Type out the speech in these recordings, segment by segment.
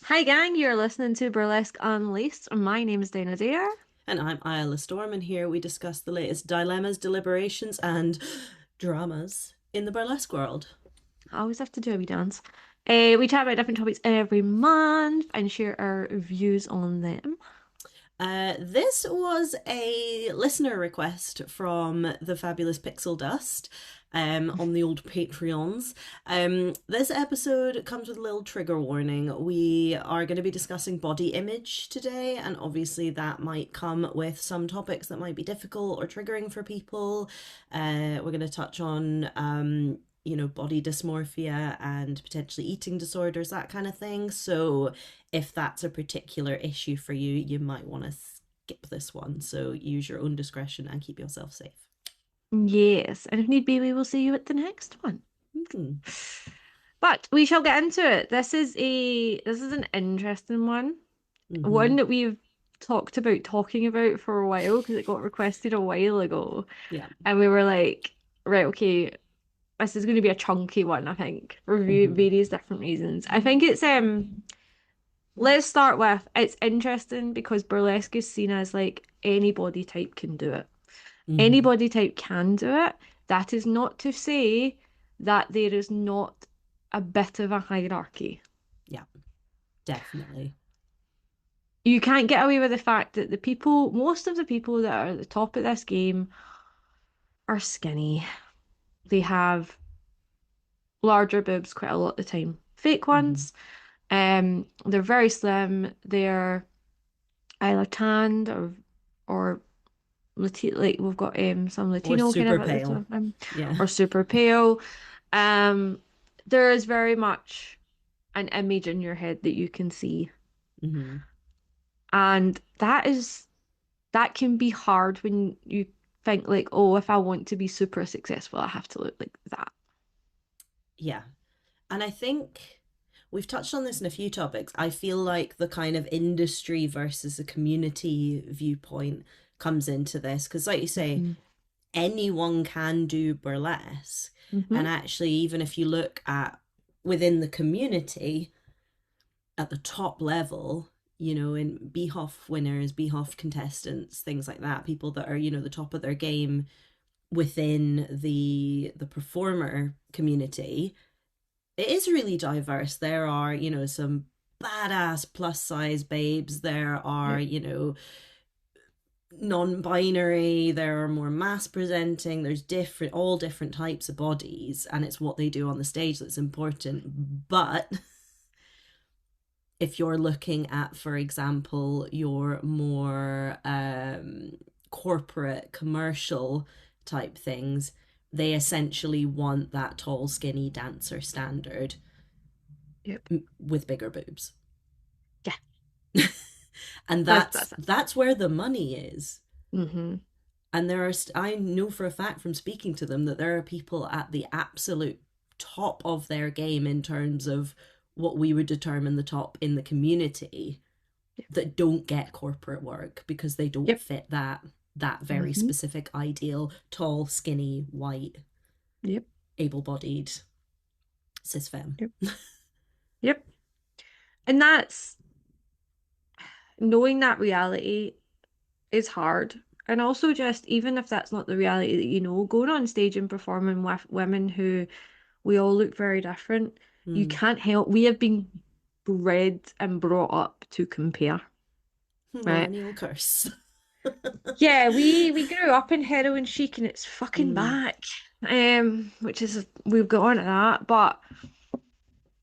Hi, gang. You're listening to Burlesque Unleashed. My name is Dana Dare. And I'm Aya Storm, and here we discuss the latest dilemmas, deliberations, and dramas in the burlesque world. I always have to do a wee dance. We chat about different topics every month and share our views on them. This was a listener request from the fabulous Pixel Dust on the old Patreons. This episode comes with a little trigger warning. We are going to be discussing body image today, and obviously that might come with some topics that might be difficult or triggering for people. We're going to touch on body dysmorphia and potentially eating disorders, that kind of thing. So if that's a particular issue for you, you might want to skip this one. So use your own discretion and keep yourself safe. Yes, and if need be, we will see you at the next one. Mm-hmm. But we shall get into it. This is an interesting one. Mm-hmm. One that we've talking about for a while because it got requested a while ago. Yeah. And we were like, right, okay, this is going to be a chunky one, I think, for Mm-hmm. various different reasons. I think let's start with it's interesting because burlesque is seen as like any body type can do it. Any Mm-hmm. body type can do it. That is not to say that there is not a bit of a hierarchy. Yeah, definitely. You can't get away with the fact that most of the people that are at the top of this game are skinny. They have larger boobs quite a lot of the time. Fake Mm-hmm. ones. They're very slim. They're either tanned or like we've got some Or Latino kind of super at the pale. top, Yeah. or super pale. Um, there is very much an image in your head that you can see, Mm-hmm. and that can be hard when you think like, oh, if I want to be super successful, I have to look like that. Yeah. And I think we've touched on this in a few topics. I feel like the kind of industry versus the community viewpoint comes into this. Because, like you say, Mm-hmm. anyone can do burlesque. Mm-hmm. And actually, even if you look at within the community at the top level, in Behoff winners, Behoff contestants, things like that, people that are, the top of their game within the performer community, it is really diverse. There are, some badass plus size babes. There are, Yep. Non-binary, there are more mass presenting, there's all different types of bodies, and it's what they do on the stage that's important. But if you're looking at, for example, your more corporate commercial type things, they essentially want that tall skinny dancer standard Yep. with bigger boobs. Yeah. And That's it. that's where the money is. Mm-hmm. And I know for a fact from speaking to them that there are people at the absolute top of their game in terms of what we would determine the top in the community Yep. that don't get corporate work because they don't Yep. fit that very Mm-hmm. specific ideal: tall, skinny, white, Yep. able-bodied, cis femme. Yep. Yep. And that's knowing that reality is hard. And also, just even if that's not the reality that you know, going on stage and performing with women who we all look very different, you Mm. can't help. We have been bred and brought up to compare, right? Millennial curse. Yeah, we grew up in heroin chic and it's fucking Mm. back. Which is we've got on to that, but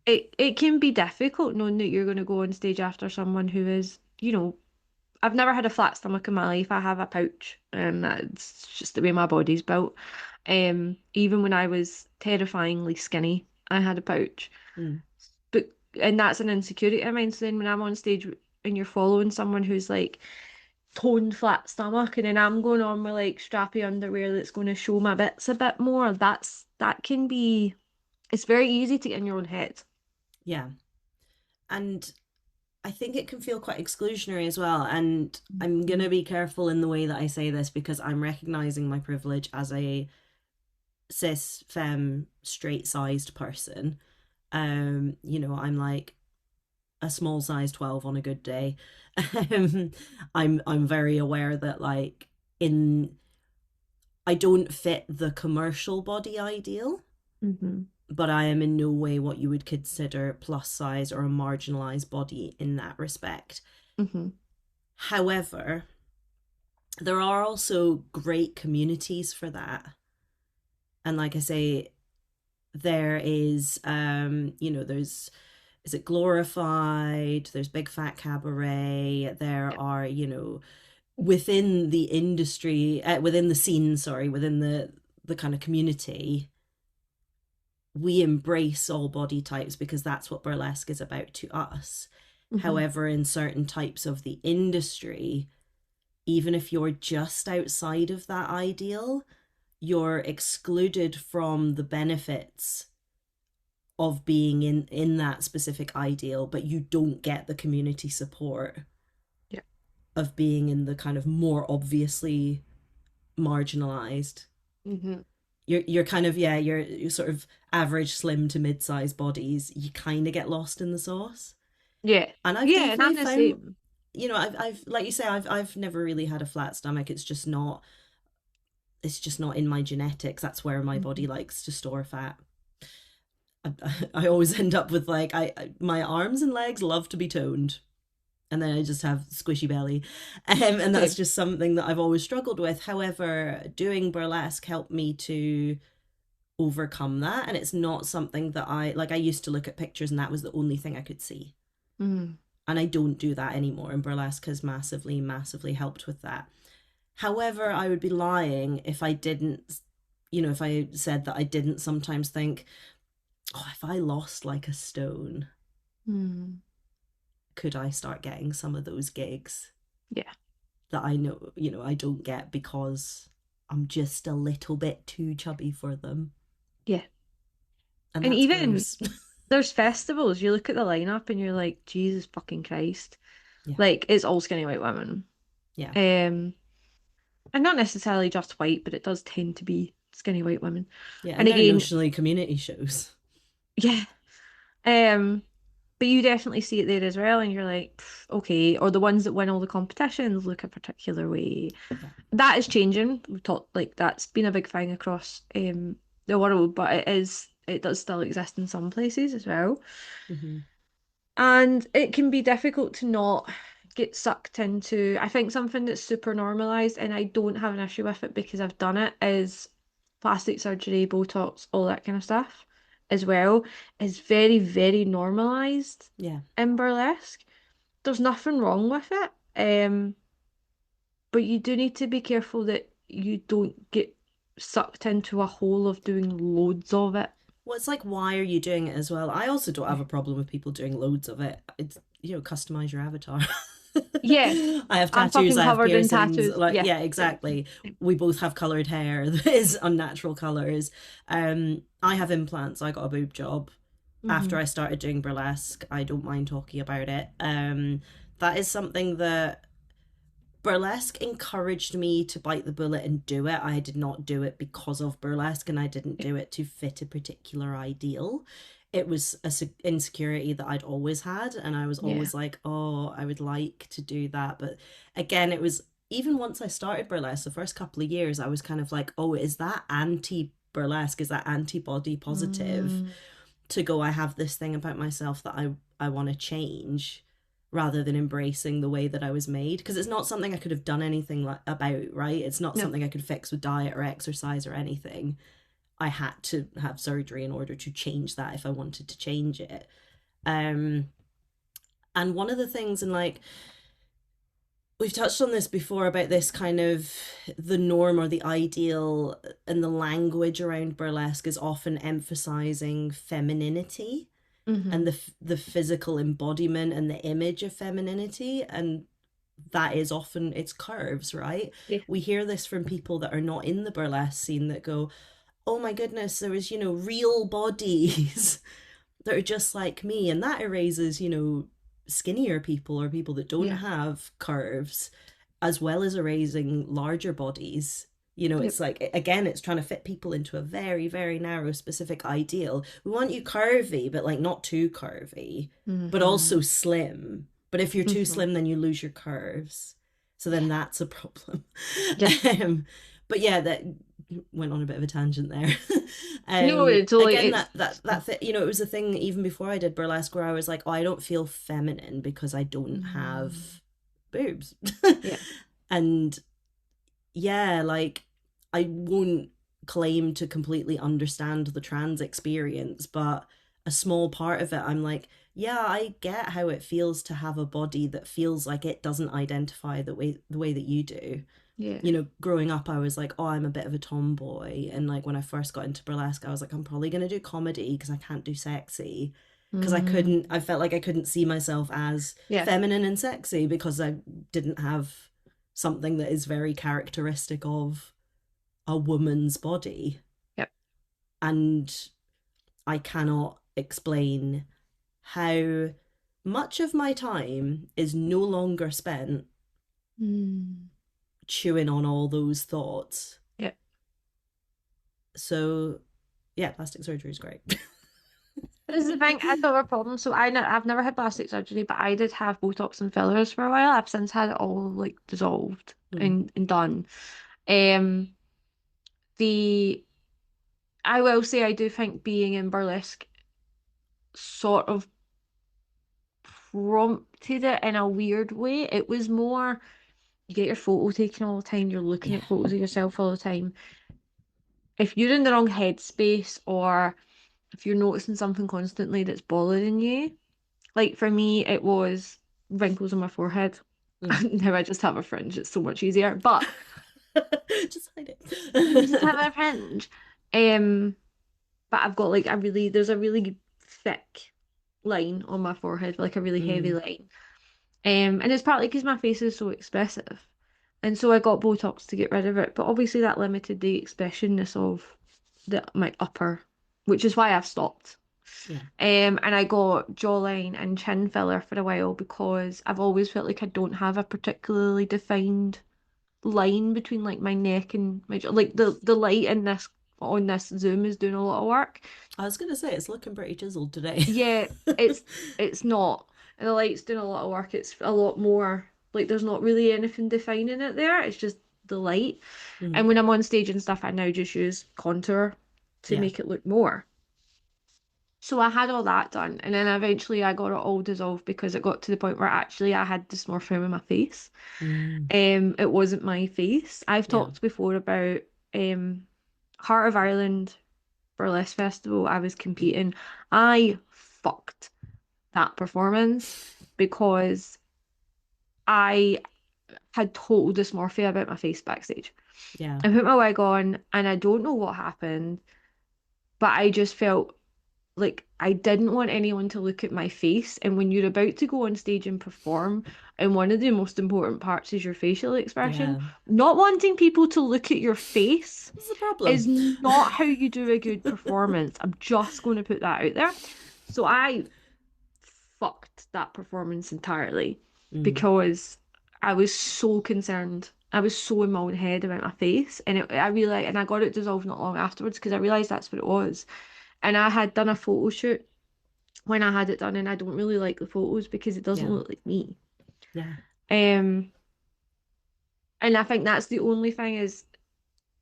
it can be difficult knowing that you're going to go on stage after someone who is, I've never had a flat stomach in my life. I have a pouch, and that's just the way my body's built. Even when I was terrifyingly skinny, I had a pouch. Mm. But and that's an insecurity of mine. So then when I'm on stage and you're following someone who's like toned flat stomach, and then I'm going on with like strappy underwear that's going to show my bits a bit more, that can be it's very easy to get in your own head. Yeah. And I think it can feel quite exclusionary as well. And I'm going to be careful in the way that I say this because I'm recognizing my privilege as a cis, femme, straight sized person. I'm like, a small size 12 on a good day. um, I'm very aware that like in I don't fit the commercial body ideal, Mm-hmm. but I am in no way what you would consider plus size or a marginalized body in that respect. Mm-hmm. However, there are also great communities for that. And like I say, there is there's is it glorified, there's big fat cabaret, there Yeah. are, within the industry, within the scene, sorry, within the kind of community, we embrace all body types because that's what burlesque is about to us. Mm-hmm. However, in certain types of the industry, even if you're just outside of that ideal, you're excluded from the benefits of being in that specific ideal, but you don't get the community support Yeah. of being in the kind of more obviously marginalized. Mm-hmm. You're kind of, yeah, you're sort of average slim to mid-sized bodies, you kind of get lost in the sauce. Yeah. And I've Yeah, and definitely I'm the found, same. I've like you say, I've never really had a flat stomach. It's just not in my genetics. That's where my body Mm-hmm. likes to store fat. I always end up with like my arms and legs love to be toned, and then I just have squishy belly, and that's Same. just something that I've always struggled with. However, doing burlesque helped me to overcome that, and it's not something that I like. I used to look at pictures, and that was the only thing I could see, Mm. and I don't do that anymore. And burlesque has massively, massively helped with that. However, I would be lying if I didn't, if I said that I didn't sometimes think, oh, if I lost like a stone, Mm. could I start getting some of those gigs Yeah. that I know, I don't get because I'm just a little bit too chubby for them. Yeah. And And that's even gross. there's festivals, you look at the lineup and you're like, Jesus fucking Christ. Yeah. Like it's all skinny white women. Yeah. Um, and not necessarily just white, but it does tend to be skinny white women. Yeah. And And they're again, notionally community shows. yeah. Um, but you definitely see it there as well, and you're like, "Pff, okay, or the ones that win all the competitions look a particular way. Yeah. That is changing. We've talked like that's been a big thing across the world, but it does still exist in some places as well. Mm-hmm. And it can be difficult to not get sucked into. I think something that's super normalized, and I don't have an issue with it because I've done it, is plastic surgery, Botox, all that kind of stuff as well, is very, very normalized Yeah. in burlesque. There's nothing wrong with it. But you do need to be careful that you don't get sucked into a hole of doing loads of it. Well, it's like, why are you doing it as well? I also don't Yeah. have a problem with people doing loads of it. It's, customize your avatar. Yeah, I have I'm tattoos, fucking I have covered in piercings. tattoos. Like, Yeah, yeah, same. exactly. We both have colored hair that is unnatural colors. I have implants. I got a boob job after Hmm. I started doing burlesque. I don't mind talking about it. That is something that burlesque encouraged me to bite the bullet and do it. I did not do it because of burlesque, and I didn't Yeah, do it to fit a particular ideal. It was a insecurity that I'd always had, and I was yeah, always like, oh, I would like to do that. But again, it was even once I started burlesque, the first couple of years, I was kind of like, oh, is that anti burlesque? Is that anti body positive? mm, To go, I have this thing about myself that I want to change, rather than embracing the way that I was made, because it's not something I could have done anything like about, right? It's not no, something I could fix with diet or exercise or anything. I had to have surgery in order to change that if I wanted to change it. um and one of the things, and like we've touched on this before about this kind of the norm or the ideal, and the language around burlesque is often emphasizing femininity and hmm, the physical embodiment and the image of femininity, and that is often its curves, right? yeah, We hear this from people that are not in the burlesque scene that go, oh my goodness, there was, real bodies that are just like me, and that erases, skinnier people or people that don't yeah, have curves, as well as erasing larger bodies. You know, Yep. it's like, again, it's trying to fit people into a very, very narrow, specific ideal. We want you curvy, but like not too curvy, but Hmm. also slim. But if you're too Hmm. slim, then you lose your curves. So then Yeah. that's a problem. Yeah. um, but yeah, that went on a bit of a tangent there. No, it's totally Again, it's you know, it was a thing even before I did burlesque where I was like, oh, I don't feel feminine because I don't mm, have boobs. yeah. And yeah, like I won't claim to completely understand the trans experience, but a small part of it, I'm like, yeah, I get how it feels to have a body that feels like it doesn't identify the way that you do. Yeah. You know, growing up, I was like, oh, I'm a bit of a tomboy, and like when I first got into burlesque, I was like, I'm probably gonna do comedy because I can't do sexy. Because I Mm, felt like I couldn't see myself as yeah. feminine and sexy because I didn't have something that is very characteristic of a woman's body. Yep. And I cannot explain how much of my time is no longer spent Mm, chewing on all those thoughts. yeah. So, yeah, plastic surgery is great. This is the thing, I don't have a problem. So I've never had plastic surgery, but I did have Botox and fillers for a while. I've since had it all like dissolved Mm, and done. Um, the I will say I do think being in burlesque sort of prompted it in a weird way. It was more you get your photo taken all the time, you're looking yeah. at photos of yourself all the time. If you're in the wrong headspace or if you're noticing something constantly that's bothering you, like for me, it was wrinkles on my forehead. Mm. Now I just have a fringe, it's so much easier. But Just hide I just have it. a fringe. Um, but I've got like a really, there's a really thick line on my forehead, like a really heavy Mm, line. And it's partly because my face is so expressive. And so I got Botox to get rid of it. But obviously that limited the expressionness of my upper, which is why I've stopped. yeah. And I got jawline and chin filler for a while because I've always felt like I don't have a particularly defined line between like my neck and my jaw. Like the light in this on this Zoom is doing a lot of work. I was gonna say it's looking pretty chiseled today. Yeah, it's it's not. And the light's doing a lot of work. It's a lot more like there's not really anything defining it there. It's just the light. Mm, And when I'm on stage and stuff, I now just use contour to yeah. make it look more. So I had all that done, and then eventually I got it all dissolved because it got to the point where actually I had dysmorphia in my face. Mm, It wasn't my face. I've yeah. talked before about Heart of Ireland Burlesque Festival. I was competing. I fucked that performance because I had total dysmorphia about my face backstage. Yeah. I put my wig on and I don't know what happened, but I just felt like I didn't want anyone to look at my face. And when you're about to go on stage and perform, and one of the most important parts is your facial expression, Yeah. not wanting people to look at your face What's the problem? is not how you do a good performance. I'm just going to put that out there. So I fucked that performance entirely Mm, because I was so concerned. I was so in my own head about my face, and I realized, and I got it dissolved not long afterwards because I realized that's what it was. And I had done a photo shoot when I had it done, and I don't really like the photos because it doesn't yeah. look like me. Yeah. Um, and I think that's the only thing is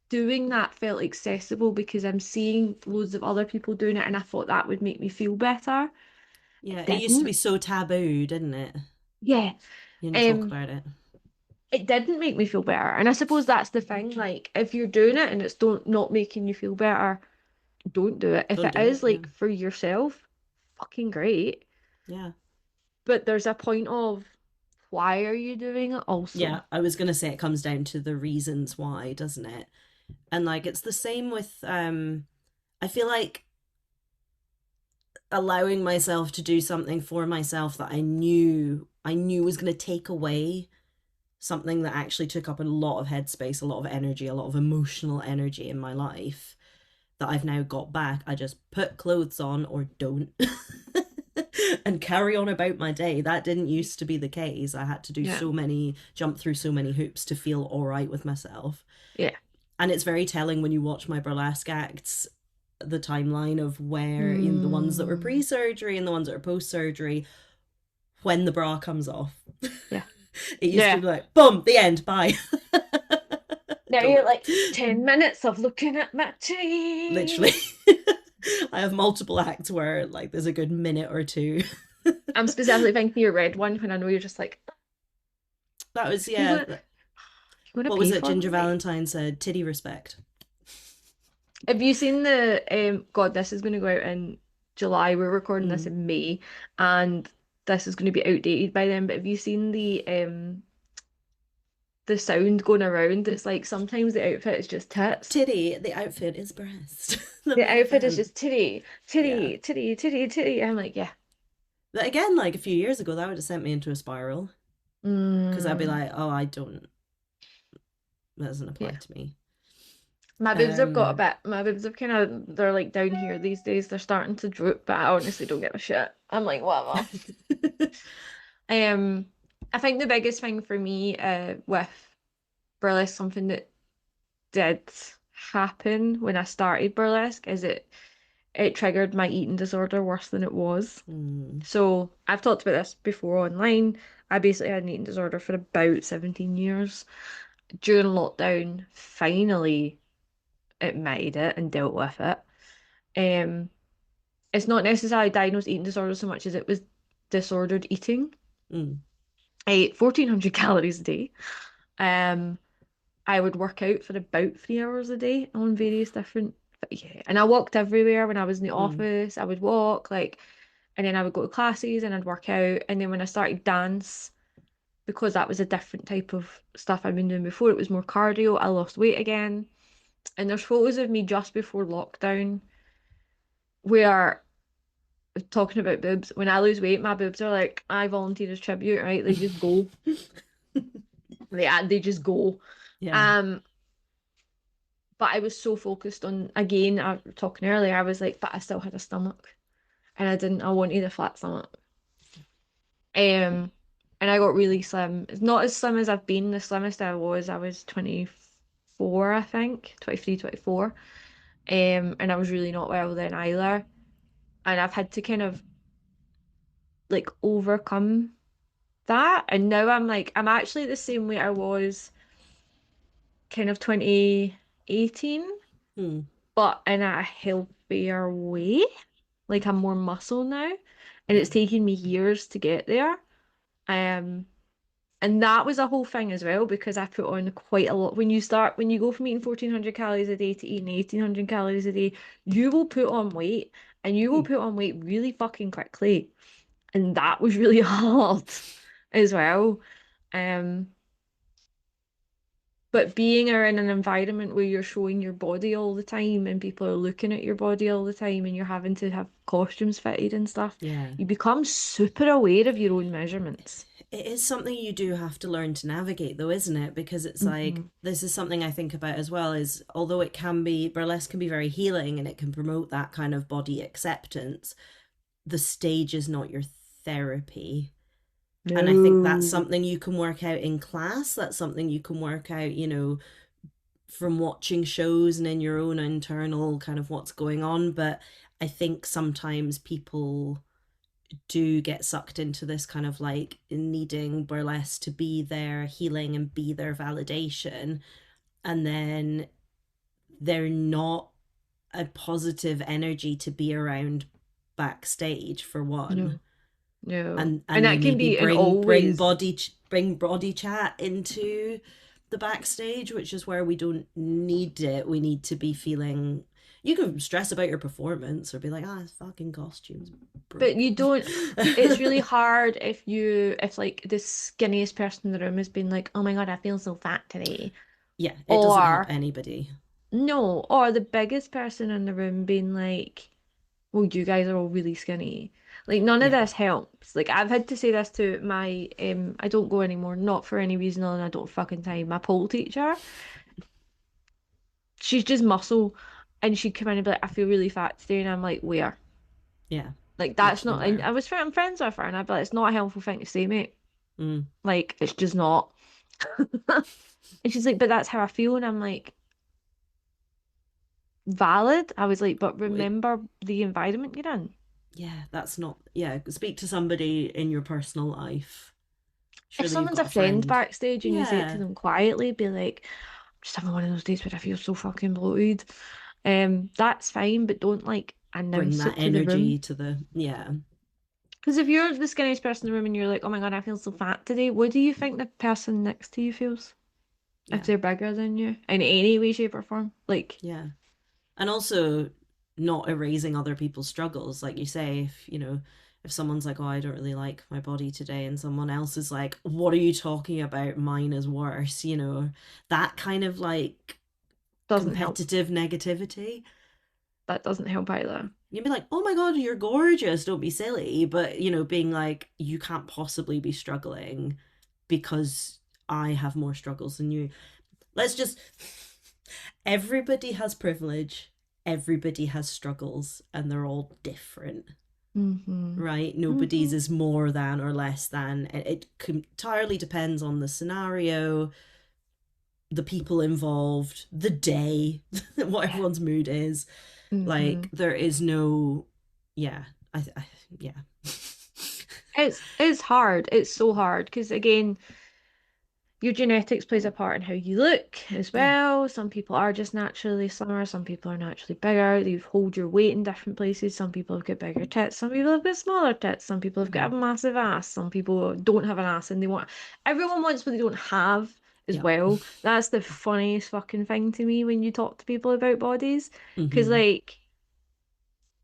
doing that felt accessible because I'm seeing loads of other people doing it, and I thought that would make me feel better. Yeah. It It used to be didn't. so taboo, didn't it? Yeah. You didn't talk Um, about it. it didn't make me feel better, and I suppose that's the thing. Like, if you're doing it and it's don't not making you feel better, don't do it. If Don't it do it. is Yeah. like for yourself, fucking great. Yeah. But there's a point of why are you doing it also? Yeah. I was gonna say it comes down to the reasons why, doesn't it? And like it's the same with I feel like allowing myself to do something for myself that I knew was gonna take away something that actually took up a lot of headspace, a lot of energy, a lot of emotional energy in my life that I've now got back. I just put clothes on or don't and carry on about my day. That didn't used to be the case. I had to do Yeah. jump through so many hoops to feel all right with myself. Yeah. And it's very telling when you watch my burlesque acts, the timeline of where, you know, the ones that were Mm, pre-surgery and the ones that are post-surgery, when the bra comes off. yeah. It used to Yeah. be like, boom, the end, bye. Now you're Don't like 10 minutes of looking at my literally. teeth. I have multiple acts where like there's a good minute or two. I'm specifically thinking your red one when I know you're just like, That was, you yeah. gonna you gonna What was pay it? for Ginger me? Valentine said, titty respect. Have you seen the God, this is gonna go out in July. We're recording this Mm. in May, and this is gonna be outdated by then, but have you seen the sound going around? It's like sometimes the outfit is just tits. Titty, the outfit is breast. I'm The not a outfit is fan. just titty, Yeah. titty, titty, titty, titty. I'm like, yeah. But again, like a few years ago, that would have sent me into a spiral because I'd be Mm, like, oh, I don't, that doesn't apply yeah. to me. My boobs have got a Um, bit, my boobs have kind of, they're like down here these days. They're starting to droop, but I honestly don't give a shit. I'm like, whatever. Um, I think the biggest thing for me, with burlesque, something that did happen when I started burlesque, is it triggered my eating disorder worse than it was. mm, So I've talked about this before online. I basically had an eating disorder for about 17 years. During lockdown, finally admitted it and dealt with it. Um, it's not necessarily diagnosed eating disorder so much as it was disordered eating. mm, I ate 1,400 calories a day. Um, I would work out for about 3 hours a day on various different, yeah. And I walked everywhere when I was in the mm, office. I would walk like, and then I would go to classes and I'd work out. And then when I started dance, because that was a different type of stuff I'd been doing before, it was more cardio. I lost weight again. And there's photos of me just before lockdown where talking about boobs. When I lose weight, my boobs are like, I volunteer as tribute, right? They just go. They just go. yeah. Um, but I was so focused on, again, I was talking earlier, I was like, but I still had a stomach. And I wanted a flat stomach. And I got really slim. It's not as slim as I've been. The slimmest I was 24, I think, 23, 24. And I was really not well then either. And I've had to kind of like overcome that. And now I'm like, I'm actually the same way I was kind of 2018, Mm, but in a healthier way. Like I'm more muscle now. And yeah. it's taken me years to get there. Um, and that was a whole thing as well because I put on quite a lot. When you go from eating 1,400 calories a day to eating 1,800 calories a day, you will put on weight and you will Mm, put on weight really fucking quickly. And that was really hard as well. Um, but being in an environment where you're showing your body all the time and people are looking at your body all the time and you're having to have costumes fitted and stuff, yeah. you become super aware of your own measurements. It is something you do have to learn to navigate, though, isn't it? Because it's like, Hmm. this is something I think about as well, is although it can be, burlesque can be very healing and it can promote that kind of body acceptance, the stage is not your therapy. And I think that's No. something you can work out in class. That's something you can work out, you know, from watching shows and in your own internal kind of what's going on. But I think sometimes people do get sucked into this kind of like needing burlesque to be their healing and be their validation. And then they're not a positive energy to be around backstage for one. No. No. And And they that can maybe be in all ways. bring body chat into the backstage, which is where we don't need it. We need to be feeling, you can stress about your performance or be like, ah, this fucking costume's But you broken. don't, it's really hard if like the skinniest person in the room has been like, oh my God, I feel so fat today. Yeah, it doesn't help Or anybody. no, or the biggest person in the room being like, well, you guys are all really skinny. Like none of Yeah. this helps. Like I've had to say this to my I don't go anymore, not for any reason other than I don't fucking time. My pole teacher, she's just muscle and she'd come in and be like, I feel really fat today and I'm like, where? Yeah. Like that's Literally not and where. I was I'm friends with her and I'd be like, it's not a helpful thing to say, mate. Mm. Like it's just not. And she's like, but that's how I feel and I'm like, valid. I was like, but Wait, remember the environment you're in. yeah, that's not. Yeah, speak to somebody in your personal life. If Surely you've someone's a got a friend friend. backstage and you say it to Yeah, them quietly, be like, I'm just having one of those days where I feel so fucking bloated. That's fine, but don't like bring announce that it to the room. energy to the. Yeah, Because if you're the skinniest person in the room and you're like, oh my God, I feel so fat today, what do you think the person next to you feels? If yeah, they're bigger than you in any way, shape, or form? Like, yeah. And also not erasing other people's struggles. Like you say, if if someone's like, oh, I don't really like my body today, and someone else is like, what are you talking about, mine is worse, that kind of like doesn't help. competitive negativity. That doesn't help either. You'd be like, oh my god, you're gorgeous, don't be silly. But being like, you can't possibly be struggling because I have more struggles than you. Let's just Everybody has privilege, everybody has struggles, and they're all different, Mm-hmm. right? Nobody's Mm-hmm. is more than or less than. It entirely depends on the scenario, the people involved, the day, what Yeah. everyone's mood is. Mm-hmm. Like there is no, yeah, yeah, It's hard. It's so hard because again, your genetics plays a part in how you look as yeah, well. Some people are just naturally slimmer, some people are naturally bigger. You hold your weight in different places. Some people have got bigger tits, some people have got smaller tits, some people have got mm-hmm. a massive ass, some people don't have an ass and they want everyone wants what they don't have as Yeah, well. That's the funniest fucking thing to me when you talk to people about bodies. Because mm-hmm. like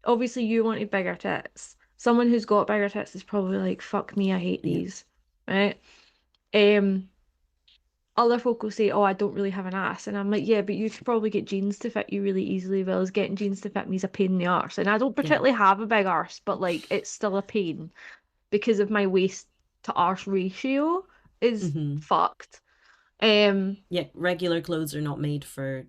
obviously you wanted bigger tits. Someone who's got bigger tits is probably like, fuck me, I hate Yeah, these. Right? Um other folk will say, "Oh, I don't really have an ass," and I'm like, "Yeah, but you could probably get jeans to fit you really easily. Whereas getting jeans to fit me is a pain in the arse." And I don't yeah, particularly have a big arse, but like it's still a pain because of my waist to arse ratio is mm-hmm. fucked. Um, Yeah. Regular clothes are not made for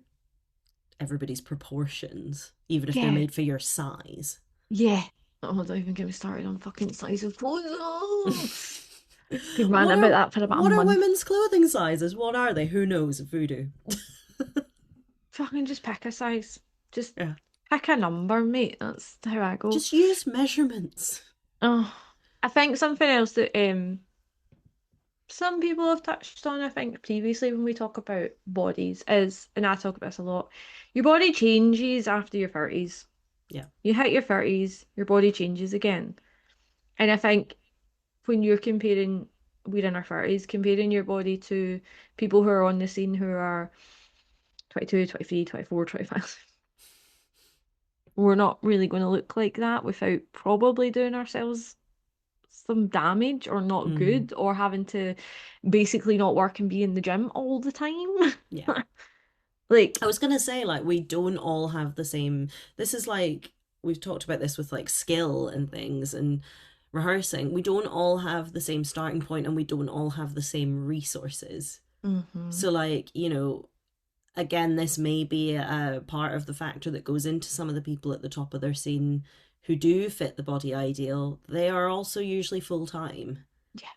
everybody's proportions, even if they're yeah, made for your size. yeah. Oh, don't even get me started on fucking size of clothes. Oh, could rant what about are that for about a what are month. women's clothing sizes? What are they? Who knows? Voodoo. Fucking just pick a size. Just Yeah. pick a number, mate. That's how I go. Just use measurements. Oh, I think something else that some people have touched on, I think, previously when we talk about bodies is, and I talk about this a lot, your body changes after your 30s. Yeah. You hit your 30s, your body changes again. And I think when you're comparing, we're in our 30s, comparing your body to people who are on the scene who are 22, 23, 24, 25, we're not really going to look like that without probably doing ourselves some damage or not Mm. good or having to basically not work and be in the gym all the time. Yeah. Like, I was gonna say, like, we don't all have the same. This is like we've talked about this with like skill and things and rehearsing. We don't all have the same starting point, and we don't all have the same resources. hmm So, like, again, this may be a part of the factor that goes into some of the people at the top of their scene who do fit the body ideal. They are also usually full time. yeah,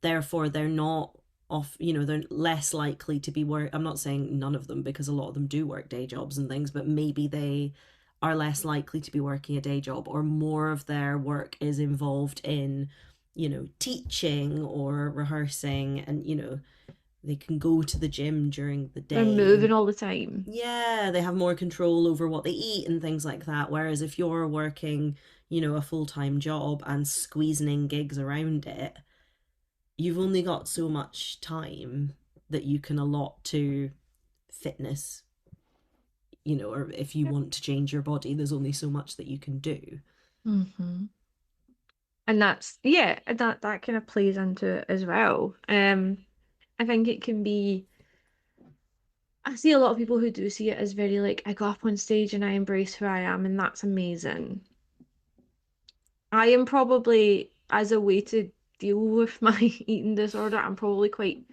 Therefore, they're not off, they're less likely to be work. I'm not saying none of them, because a lot of them do work day jobs and things, but maybe they are less likely to be working a day job, or more of their work is involved in, teaching or rehearsing, and they can go to the gym during the they're day, moving and all the time. yeah, they have more control over what they eat and things like that. Whereas if you're working, a full-time job and squeezing in gigs around it, you've only got so much time that you can allot to fitness, or if you want to change your body, there's only so much that you can do. hmm And that's yeah, that kind of plays into it as well. I think it can be. I see a lot of people who do see it as very like I go up on stage and I embrace who I am, and that's amazing. I am probably as a way to deal with my eating disorder, I'm probably quite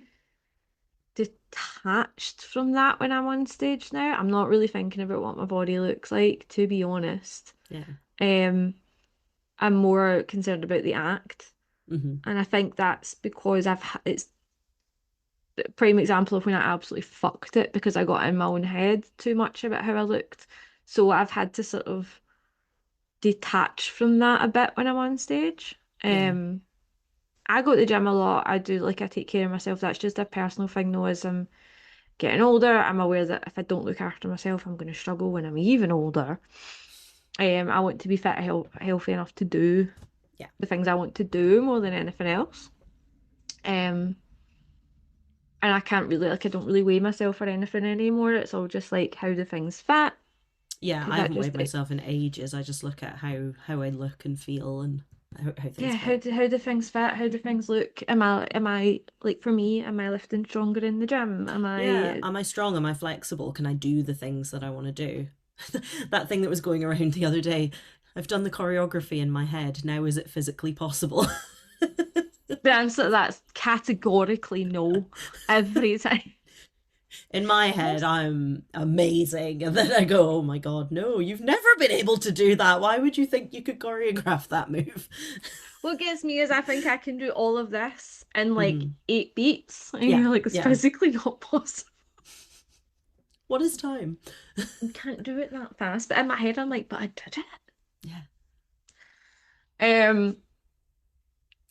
detached from that when I'm on stage now. I'm not really thinking about what my body looks like, to be honest. Yeah. Um, I'm more concerned about the act. Mm-hmm. And I think that's because it's the prime example of when I absolutely fucked it because I got in my own head too much about how I looked. So I've had to sort of detach from that a bit when I'm on stage. Yeah. I go to the gym a lot. I take care of myself. That's just a personal thing though, as I'm getting older. I'm aware that if I don't look after myself, I'm going to struggle when I'm even older. I want to be fit, healthy enough to do Yeah. the things I want to do more than anything else. Um, and I can't really I don't really weigh myself or anything anymore. It's all just like how do things fit? Yeah, Because I that haven't just weighed myself in ages. I just look at how I look and feel and how things yeah, fit. how do things fit? How do things look? Am I like for me? Am I lifting stronger in the gym? Am Yeah, I am I strong? Am I flexible? Can I do the things that I want to do? That thing that was going around the other day. I've done the choreography in my head. Now is it physically possible? the answer to that's categorically no every time. In my head, I'm amazing. And then I go, oh my God, no, you've never been able to do that. Why would you think you could choreograph that move? What gets me is I think I can do all of this in like Hmm. 8 beats, and Yeah, you're like, it's yeah. physically not possible. What is time? You can't do it that fast. But in my head, I'm like, but I did Yeah, it.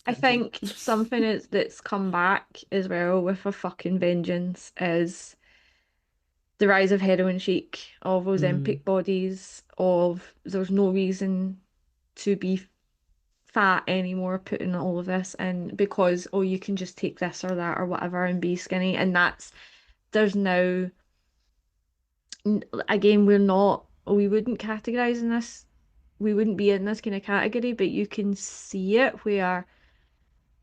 I tangent. think something that's come back as well with a fucking vengeance is the rise of heroin chic, of those Mm, Olympic bodies, of there's no reason to be fat anymore, putting all of this in because, oh, you can just take this or that or whatever and be skinny. And there's now, again, we wouldn't categorize in this, we wouldn't be in this kind of category, but you can see it where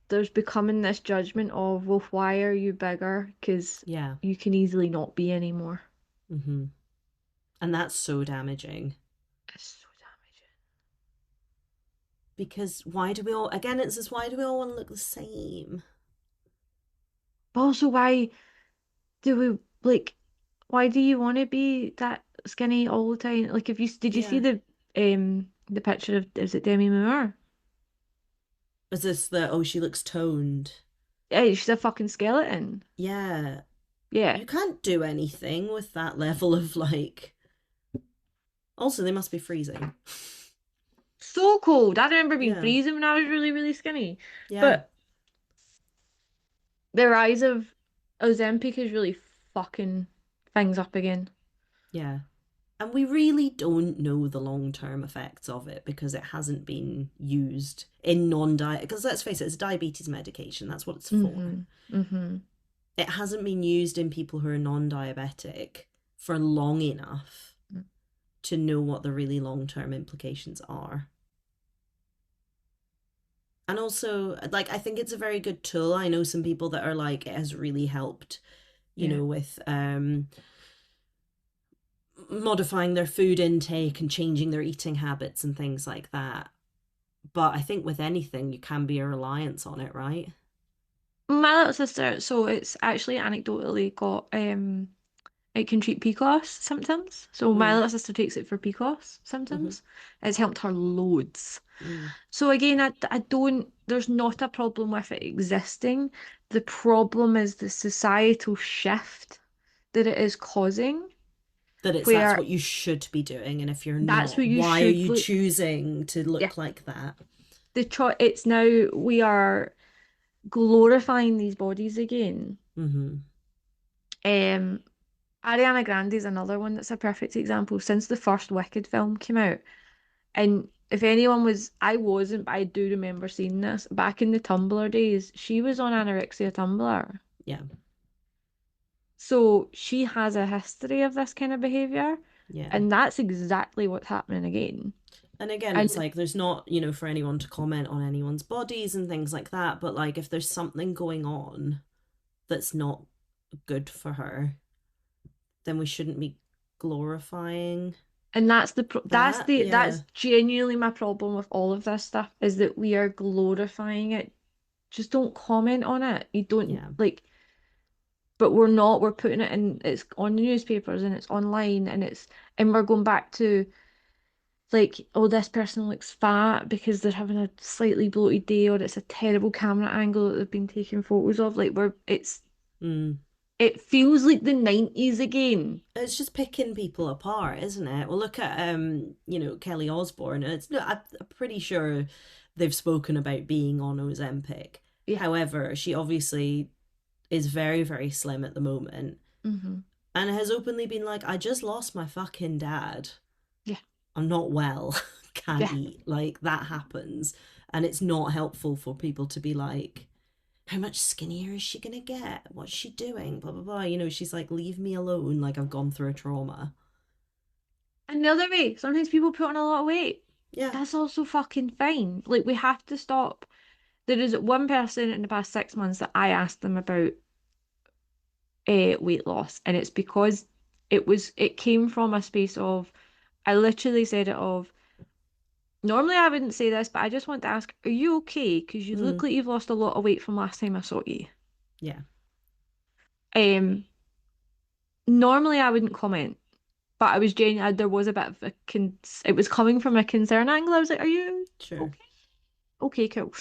there's becoming this judgment of, well, why are you bigger? Because yeah. you can easily not be anymore. Hmm. And that's so damaging. It's so damaging. Because why do we all, again, it's this, why do we all want to look the same? But also, why do we like? Why do you want to be that skinny all the time? Like, if you did you see Yeah. the picture of is it Demi Moore? Is this the, oh, she looks toned? Yeah, she's a fucking skeleton. Yeah. Yeah, You can't do anything with that level of like, also, they must be freezing. so cold. I remember being Yeah. freezing when I was really really skinny. Yeah. But the rise of Ozempic is really fucking things up again. Yeah. And we really don't know the long term effects of it because it hasn't been used in non diet. Because let's face it, it's diabetes medication. That's what it's for. Mm-hmm. Mm-hmm. It hasn't been used in people who are non diabetic for long enough to know what the really long term implications are. And also, like, I think it's a very good tool. I know some people that are like, it has really helped, Yeah. with modifying their food intake and changing their eating habits and things like that. But I think with anything, you can be a reliance on it, right? My little sister, so it's actually anecdotally got it can treat PCOS symptoms. So my Mm, little sister takes it for PCOS mm-hmm, symptoms. It's helped her loads. mm. So again, I don't, there's not a problem with it existing. The problem is the societal shift that it is causing, That it's that's where what you should be doing, and if you're that's what not, you why are should you look. choosing to Yeah, look like that? it's now we are glorifying these bodies again. Mm-hmm. Um, Ariana Grande is another one that's a perfect example. Since the first Wicked film came out, and if anyone was, I wasn't, but I do remember seeing this back in the Tumblr days. She was on anorexia Tumblr. Yeah, So she has a history of this kind of behavior, yeah. and that's exactly what's happening again. And again, it's And like there's not, for anyone to comment on anyone's bodies and things like that, but like if there's something going on that's not good for her, then we shouldn't be glorifying that. that's Yeah, genuinely my problem with all of this stuff is that we are glorifying it. Just don't comment on it. You don't yeah. like, but we're not. We're putting it in. It's on the newspapers and it's online and we're going back to like, oh, this person looks fat because they're having a slightly bloated day, or it's a terrible camera angle that they've been taking photos of. Like, we're it's Mm. It feels like the 90s again. It's just picking people apart, isn't it? Well, look at Kelly Osbourne. It's no, I'm pretty sure they've spoken about being on Ozempic. Yeah. However, she obviously is very, very slim at the moment Hmm. and has openly been like, I just lost my fucking dad. Yeah. I'm not well, can't Yeah. eat. Like, that happens. And it's not helpful for people to be like, how much skinnier is she gonna get? What's she doing? Blah, blah, blah. She's like, leave me alone. Like, I've gone through a trauma. And the other way, sometimes people put on a lot of weight. Yeah. That's also fucking fine. Like, we have to stop. There is one person in the past 6 months that I asked them about weight loss, and it's because it came from a space of, I literally said it of, normally I wouldn't say this, but I just want to ask, are you okay? Because you Mm, look like you've lost a lot of weight from last time I saw you. yeah. Um, Normally I wouldn't comment, but I was genuine. There was a bit of it was coming from a concern angle. I was like, "Are you Sure. okay? Okay, cool."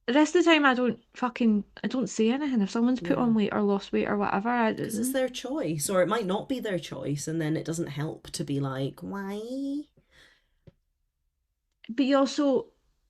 The rest of the time, I don't say anything. If someone's put Yeah. on weight or lost weight or whatever, Because it's their choice, or it might not be their choice, and then it doesn't help to be like, why? but you also,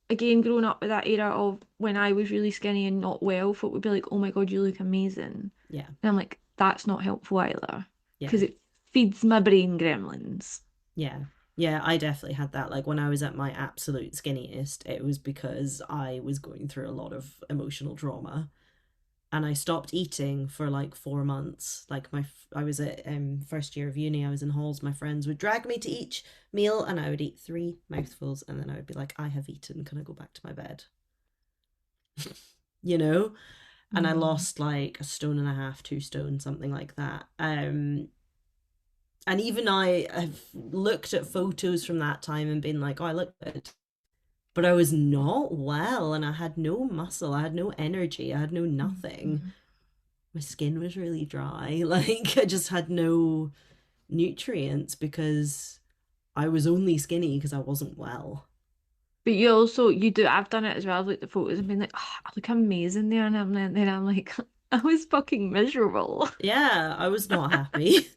again, growing up with that era of when I was really skinny and not well, folk would be like, "Oh my God, you look amazing," Yeah. and I'm like, "That's not helpful either," Yeah. because it feeds my brain gremlins. Yeah. Yeah, I definitely had that. Like when I was at my absolute skinniest, it was because I was going through a lot of emotional trauma. And I stopped eating for like 4 months. Like I was at first year of uni. I was in halls. My friends would drag me to each meal, and I would eat three mouthfuls, and then I would be like, "I have eaten. Can I go back to my bed?" you know. And I Mm. lost like a stone and a half, 2 stone, something like that. And even I have looked at photos from that time and been like, "Oh, I look good." But I was not well, and I had no muscle, I had no energy, I had no nothing. Mhm. My skin was really dry. Like I just had no nutrients because I was only skinny because I wasn't well. But you also you do I've done it as well. I've looked at photos and been like, oh, I look amazing there, and then I'm like, I was fucking miserable. Yeah, I was not happy.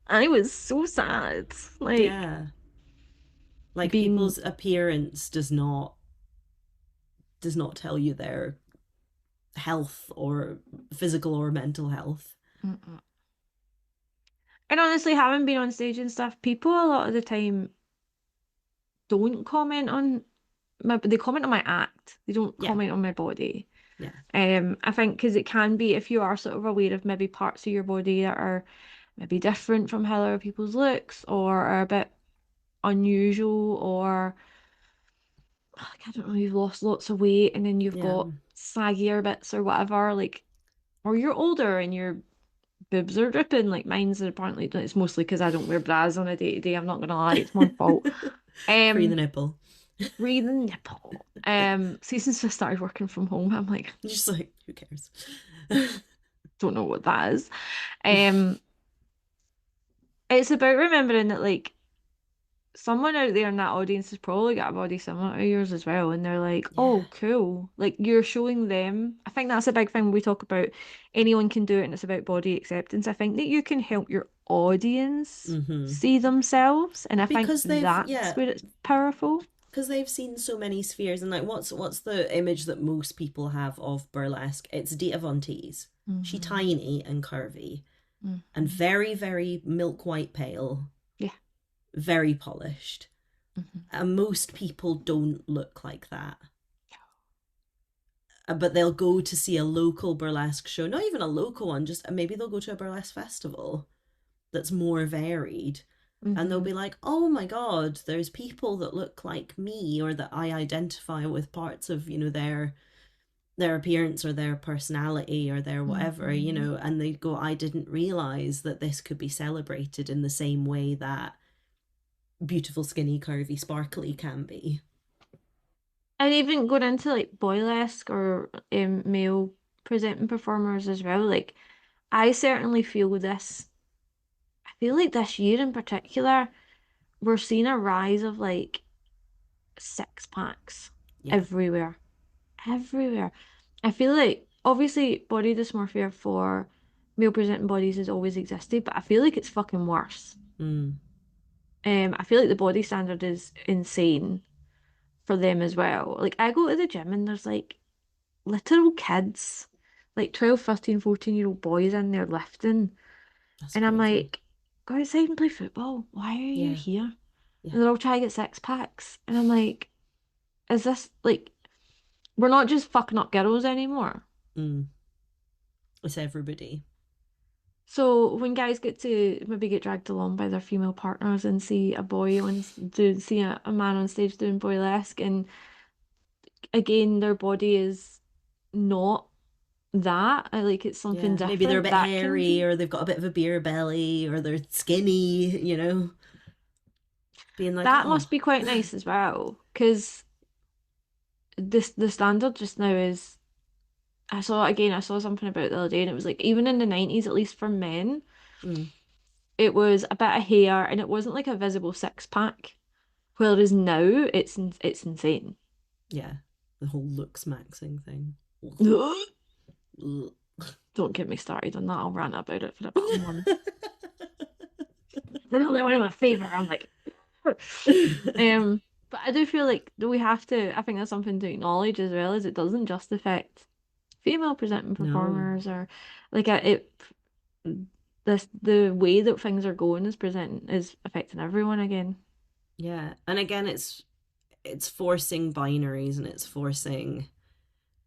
I was so sad. Like Yeah. Like being people's appearance does not tell you their health or physical or mental health. Mm-mm. And honestly, having been on stage and stuff, people a lot of the time don't comment on they comment on my act. They don't Yeah. comment on my body. Yeah. I think because it can be if you are sort of aware of maybe parts of your body that are maybe different from how other people's looks or are a bit unusual or like, I don't know, you've lost lots of weight and then you've Yeah. got saggier bits or whatever, like, or you're older and your boobs are dripping, like mine's are apparently, it's mostly because I don't wear bras on a day to day, I'm not gonna lie, it's my fault. Free the Um, nipple. Free the nipple. See, since I started working from home, I'm like, Just like, who cares? don't know what that is. Um, it's about remembering that like someone out there in that audience has probably got a body similar to yours as well, and they're like, Yeah. "Oh, cool!" Like you're showing them. I think that's a big thing when we talk about anyone can do it, and it's about body acceptance. I think that you can help your audience Mm-hmm. see themselves, and I think Because that's where it's powerful. because they've seen so many spheres, and like what's the image that most people have of burlesque? It's Dita Von Teese. She Hmm. tiny and curvy and Hmm. very, very milk white pale, Yeah. very polished. Hmm. And most people don't look like that. But they'll go to see a local burlesque show, not even a local one, just maybe they'll go to a burlesque festival that's more varied, and they'll Hmm. be like, "Oh my god, there's people that look like me or that I identify with parts of, their appearance or their personality or their whatever, Hmm. and they go, I didn't realize that this could be celebrated in the same way that beautiful, skinny, curvy, sparkly can be." And even going into like burlesque or male presenting performers as well, like I certainly feel this. I feel like this year in particular, we're seeing a rise of like six packs Yeah. everywhere, everywhere. I feel like. obviously body dysmorphia for male presenting bodies has always existed, but I feel like it's fucking worse. Mm, I feel like the body standard is insane for them as well. Like I go to the gym and there's like literal kids, like 12, 13, 14-year-old boys in there lifting. that's And I'm crazy. like, go outside and play football. Why are you Yeah, here? yeah. And they're all trying to get six packs. And I'm like, is this like, we're not just fucking up girls anymore. Mm. It's everybody. So when guys get to maybe get dragged along by their female partners and see a boy on do see a man on stage doing burlesque, and again their body is not that, I like it's something Yeah, maybe they're a different bit that can hairy be. or they've got a bit of a beer belly or they're skinny, being like, That oh, must be quite nice as well, because this the standard just now is. I saw something about it the other day, and it was like even in the 90s, at least for men, mm, it was a bit of hair and it wasn't like a visible six pack. Whereas now it's insane. yeah, the whole looks maxing thing. Ugh. Don't get me started on that. I'll rant about it for about a month. They're not one of my favorite. I'm like, um, but I do feel like we have to. I think that's something to acknowledge as well, as it doesn't just affect female presenting No, performers or like it. This the way that things are going is presenting is affecting everyone again. yeah, and again, it's forcing binaries and it's forcing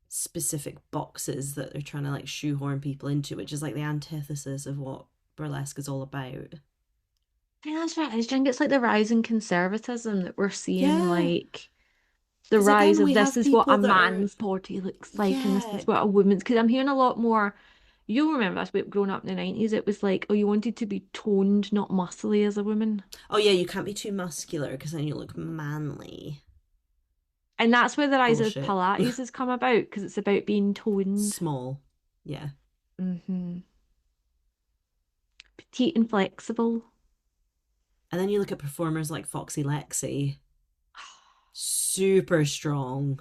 specific boxes that they're trying to like shoehorn people into, which is like the antithesis of what burlesque is all about. Yeah, that's right. I just think it's like the rise in conservatism that we're seeing, Yeah, like the because rise again, of we this have is what people a that are, man's body looks like, and this yeah. is what a woman's. Because I'm hearing a lot more. You'll remember this, but growing up in the 90s, it was like, oh, you wanted to be toned, not muscly as a woman. Oh yeah, you can't be too muscular because then you look manly. And that's where the rise of Bullshit. Pilates has come about, because it's about being toned. Small. Yeah. Petite and flexible. And then you look at performers like Foxy Lexi, super strong,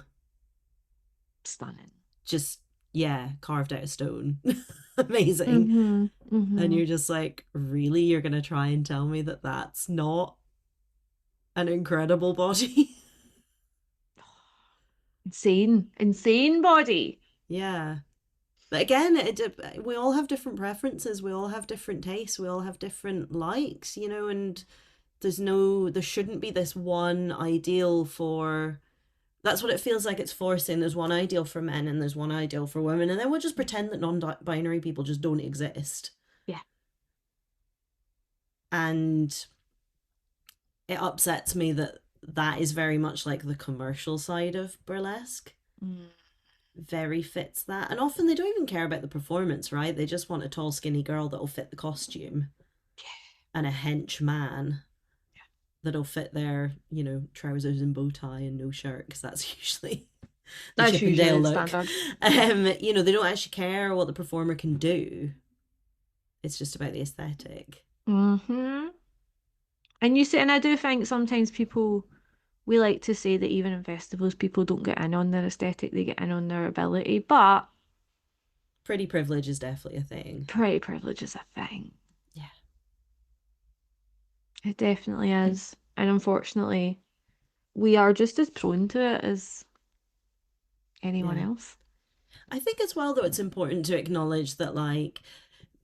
Stunning. just, yeah, carved out of stone. Amazing. Mm-hmm. And Mm-hmm. you're just like, really? You're going to try and tell me that that's not an incredible body? Insane. Insane body. Yeah. But again, we all have different preferences. We all have different tastes. We all have different likes, and there shouldn't be this one ideal for, that's what it feels like it's forcing. There's one ideal for men and there's one ideal for women. And then we'll just pretend that non-binary people just don't exist. Yeah. And it upsets me that that is very much like the commercial side of burlesque. Mm. Very fits that. And often they don't even care about the performance, right? They just want a tall, skinny girl that'll fit the costume and a hench man that'll fit their, trousers and bow tie and no shirt, because that's usually the That's usually Chippendale the look. standard. They don't actually care what the performer can do. It's just about the aesthetic. Mm-hmm. And you see, and I do think sometimes people, we like to say that even in festivals, people don't get in on their aesthetic, they get in on their ability. But Pretty privilege is definitely a thing. pretty privilege is a thing. Yeah. It definitely is. And unfortunately, we are just as prone to it as anyone Yeah. else. I think as well, though, it's important to acknowledge that, like,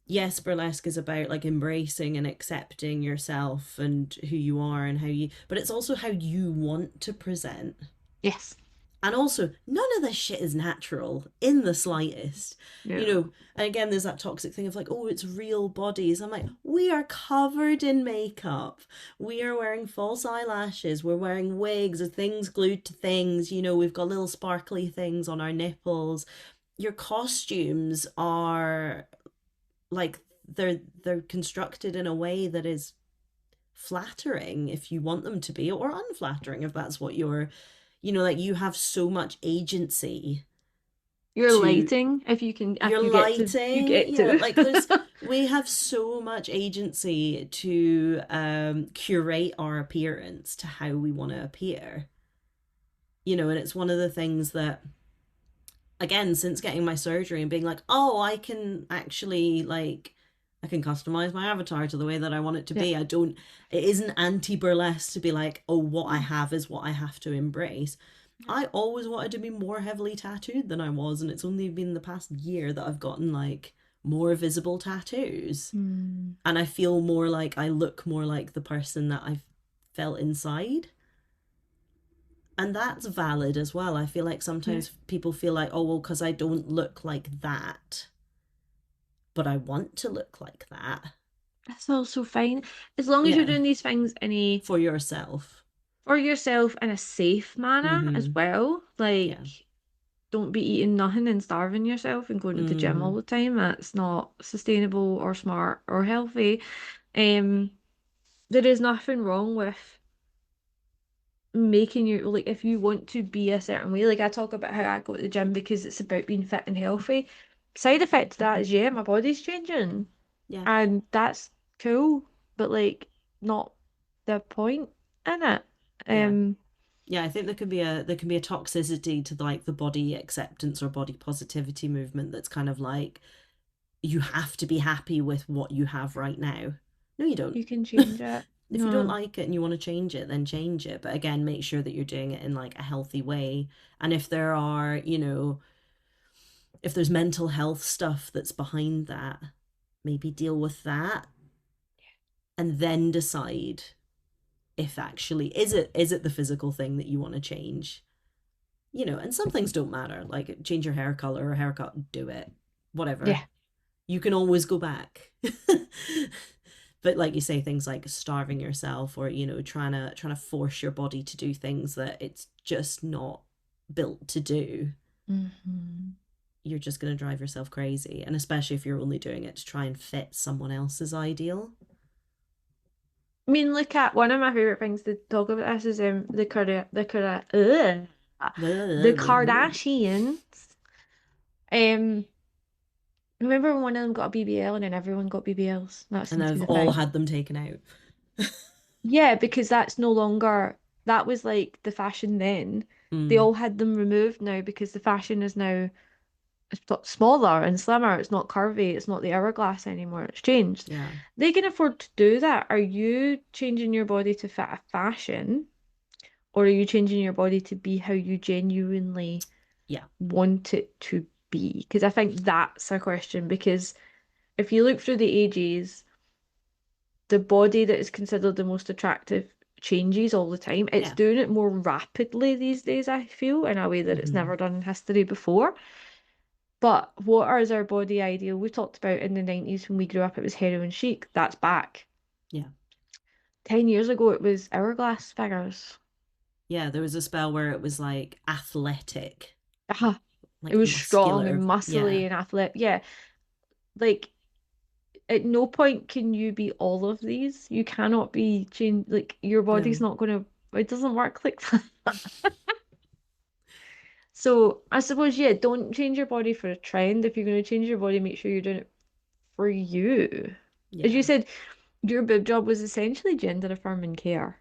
yes, burlesque is about like embracing and accepting yourself and who you are and but it's also how you want to present. Yes. And also, none of this shit is natural in the slightest. No. And again, there's that toxic thing of like, oh, it's real bodies. I'm like, we are covered in makeup. We are wearing false eyelashes. We're wearing wigs or things glued to things. We've got little sparkly things on our nipples. Your costumes are like, they're constructed in a way that is flattering if you want them to be, or unflattering if that's what you're, like, you have so much agency Your to lighting, if your you get to, you lighting. get Yeah, to. like, we have so much agency to curate our appearance to how we want to appear. And it's one of the things that again, since getting my surgery and being like, oh, I can actually like I can customize my avatar to the way that I want it to Yeah. be. I don't it isn't anti-burlesque to be like, oh, what I No. have is what I have to embrace. Yeah. I always wanted to be more heavily tattooed than I was, and it's only been the past year that I've gotten like more visible tattoos. Mm. And I feel more like I look more like the person that I've felt inside. And that's valid as well. I feel like Yeah. sometimes people feel like, oh, well, because I don't look like that, but I want to look like that. That's also fine. As long as you're Yeah, doing these things in a for yourself. for yourself in a safe manner as Mm-hmm. well. Yeah. Like, don't be eating nothing and starving yourself and going to the gym all Mm-hmm. the time. That's not sustainable or smart or healthy. Um, there is nothing wrong with making you like if you want to be a certain way. Like I talk about how I go to the gym because it's about being fit and healthy. Side effect to that is yeah, my body's changing. Yeah. And that's cool, but like not the point in it. Yeah. Um, Yeah, I think there can be a toxicity to like the body acceptance or body positivity movement that's kind of like you have to be happy with what you have right now. No, you don't. you can change it. If you don't No, like it and you want to change it, then change it. But again, make sure that you're doing it in like a healthy way. And if there are, if there's mental health stuff that's behind that, maybe deal with that and then decide if actually is it the physical thing that you want to change. And some things don't matter. Like change your hair color or haircut, do it. Whatever. yeah, You can always go back. But like you say, things like starving yourself or trying to force your body to do things that it's just not built to do, hmm. you're just going to drive yourself crazy. And especially if you're only doing it to try and fit someone else's ideal. I mean, look at one of my favorite things to talk about this is the Kardashians. Um, remember when one of them got a BBL and then everyone got BBLs? That And seemed to be I've the all thing. had them taken out. Yeah, because that's no longer that was like the fashion then. They Mm, all had them removed now because the fashion is now smaller and slimmer. It's not curvy. It's not the hourglass anymore. It's changed. yeah, They can afford to do that. Are you changing your body to fit a fashion, or are you changing your body to be how you genuinely yeah, want it to be? Because I think that's a question. Because if you look through the ages, the body that is considered the most attractive changes all the time. It's yeah. doing it more rapidly these days, I feel, in a way that it's Hmm. never done in history before. But what is our body ideal? We talked about in the 90s when we grew up, it was heroin chic. That's back. Yeah. 10 years ago, it was hourglass figures. Yeah, there was a spell where it was like athletic, Aha. It like was strong and muscular. muscly Yeah, and athletic. Yeah. Like, at no point can you be all of these. You cannot be change like your body's no. not gonna it doesn't work like that. So I suppose, yeah, don't change your body for a trend. If you're gonna change your body, make sure you're doing it for you. As you Yeah. said, your boob job was essentially gender affirming care.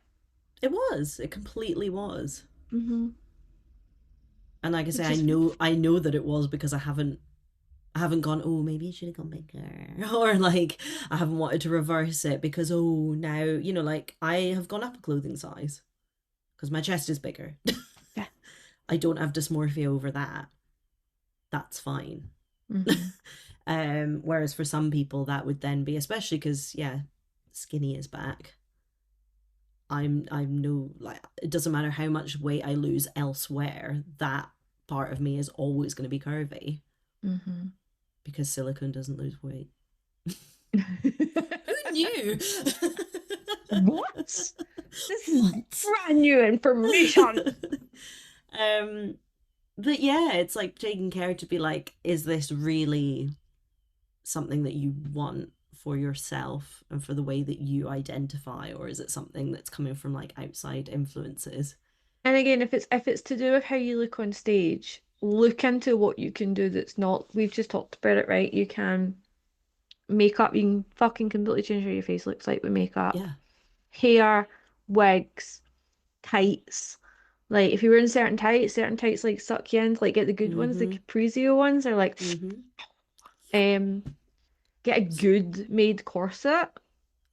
It was. It completely was. Hmm. And like I say, Which I is know I know that it was because I haven't gone, oh, maybe it should have gone bigger. Or like I haven't wanted to reverse it because oh now, like I have gone up a clothing size because my chest is bigger. yeah. I don't have dysmorphia over that. That's fine. Hmm. Whereas for some people that would then be, especially because yeah, skinny is back. I'm no like it doesn't matter how much weight I lose elsewhere, that part of me is always going to be curvy Hmm. because silicone doesn't lose weight. Who knew? What? This is What? brand new information. um, but yeah, it's like taking care to be like, is this really something that you want for yourself and for the way that you identify, or is it something that's coming from like outside influences? And again, if it's to do with how you look on stage, look into what you can do that's not, we've just talked about it, right? You can makeup, you can fucking completely change how your face looks like with makeup. Yeah. Hair, wigs, tights. Like if you're wearing certain tights like suck you in, like get the good ones, the Mm-hmm. Caprizio ones are like Mm-hmm. um get a good made corset,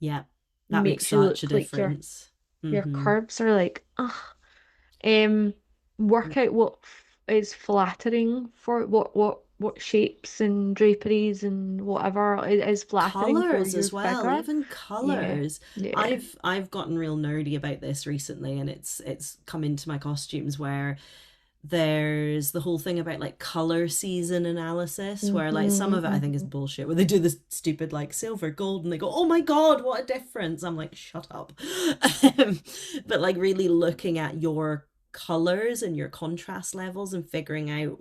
Yeah. That makes makes you such a look like difference. your Mm-hmm. curves are like um work out what is flattering for what shapes and draperies and whatever is flattering for Colors your as well, figure. even Yeah. colors. Yeah. I've gotten real nerdy about this recently, and it's come into my costumes where there's the whole thing about like color season analysis, where like some of it I think is Hmm. bullshit, where they do this stupid like silver gold and they go, oh my god, what a difference. I'm like, shut up. But like really looking at your colors and your contrast levels and figuring out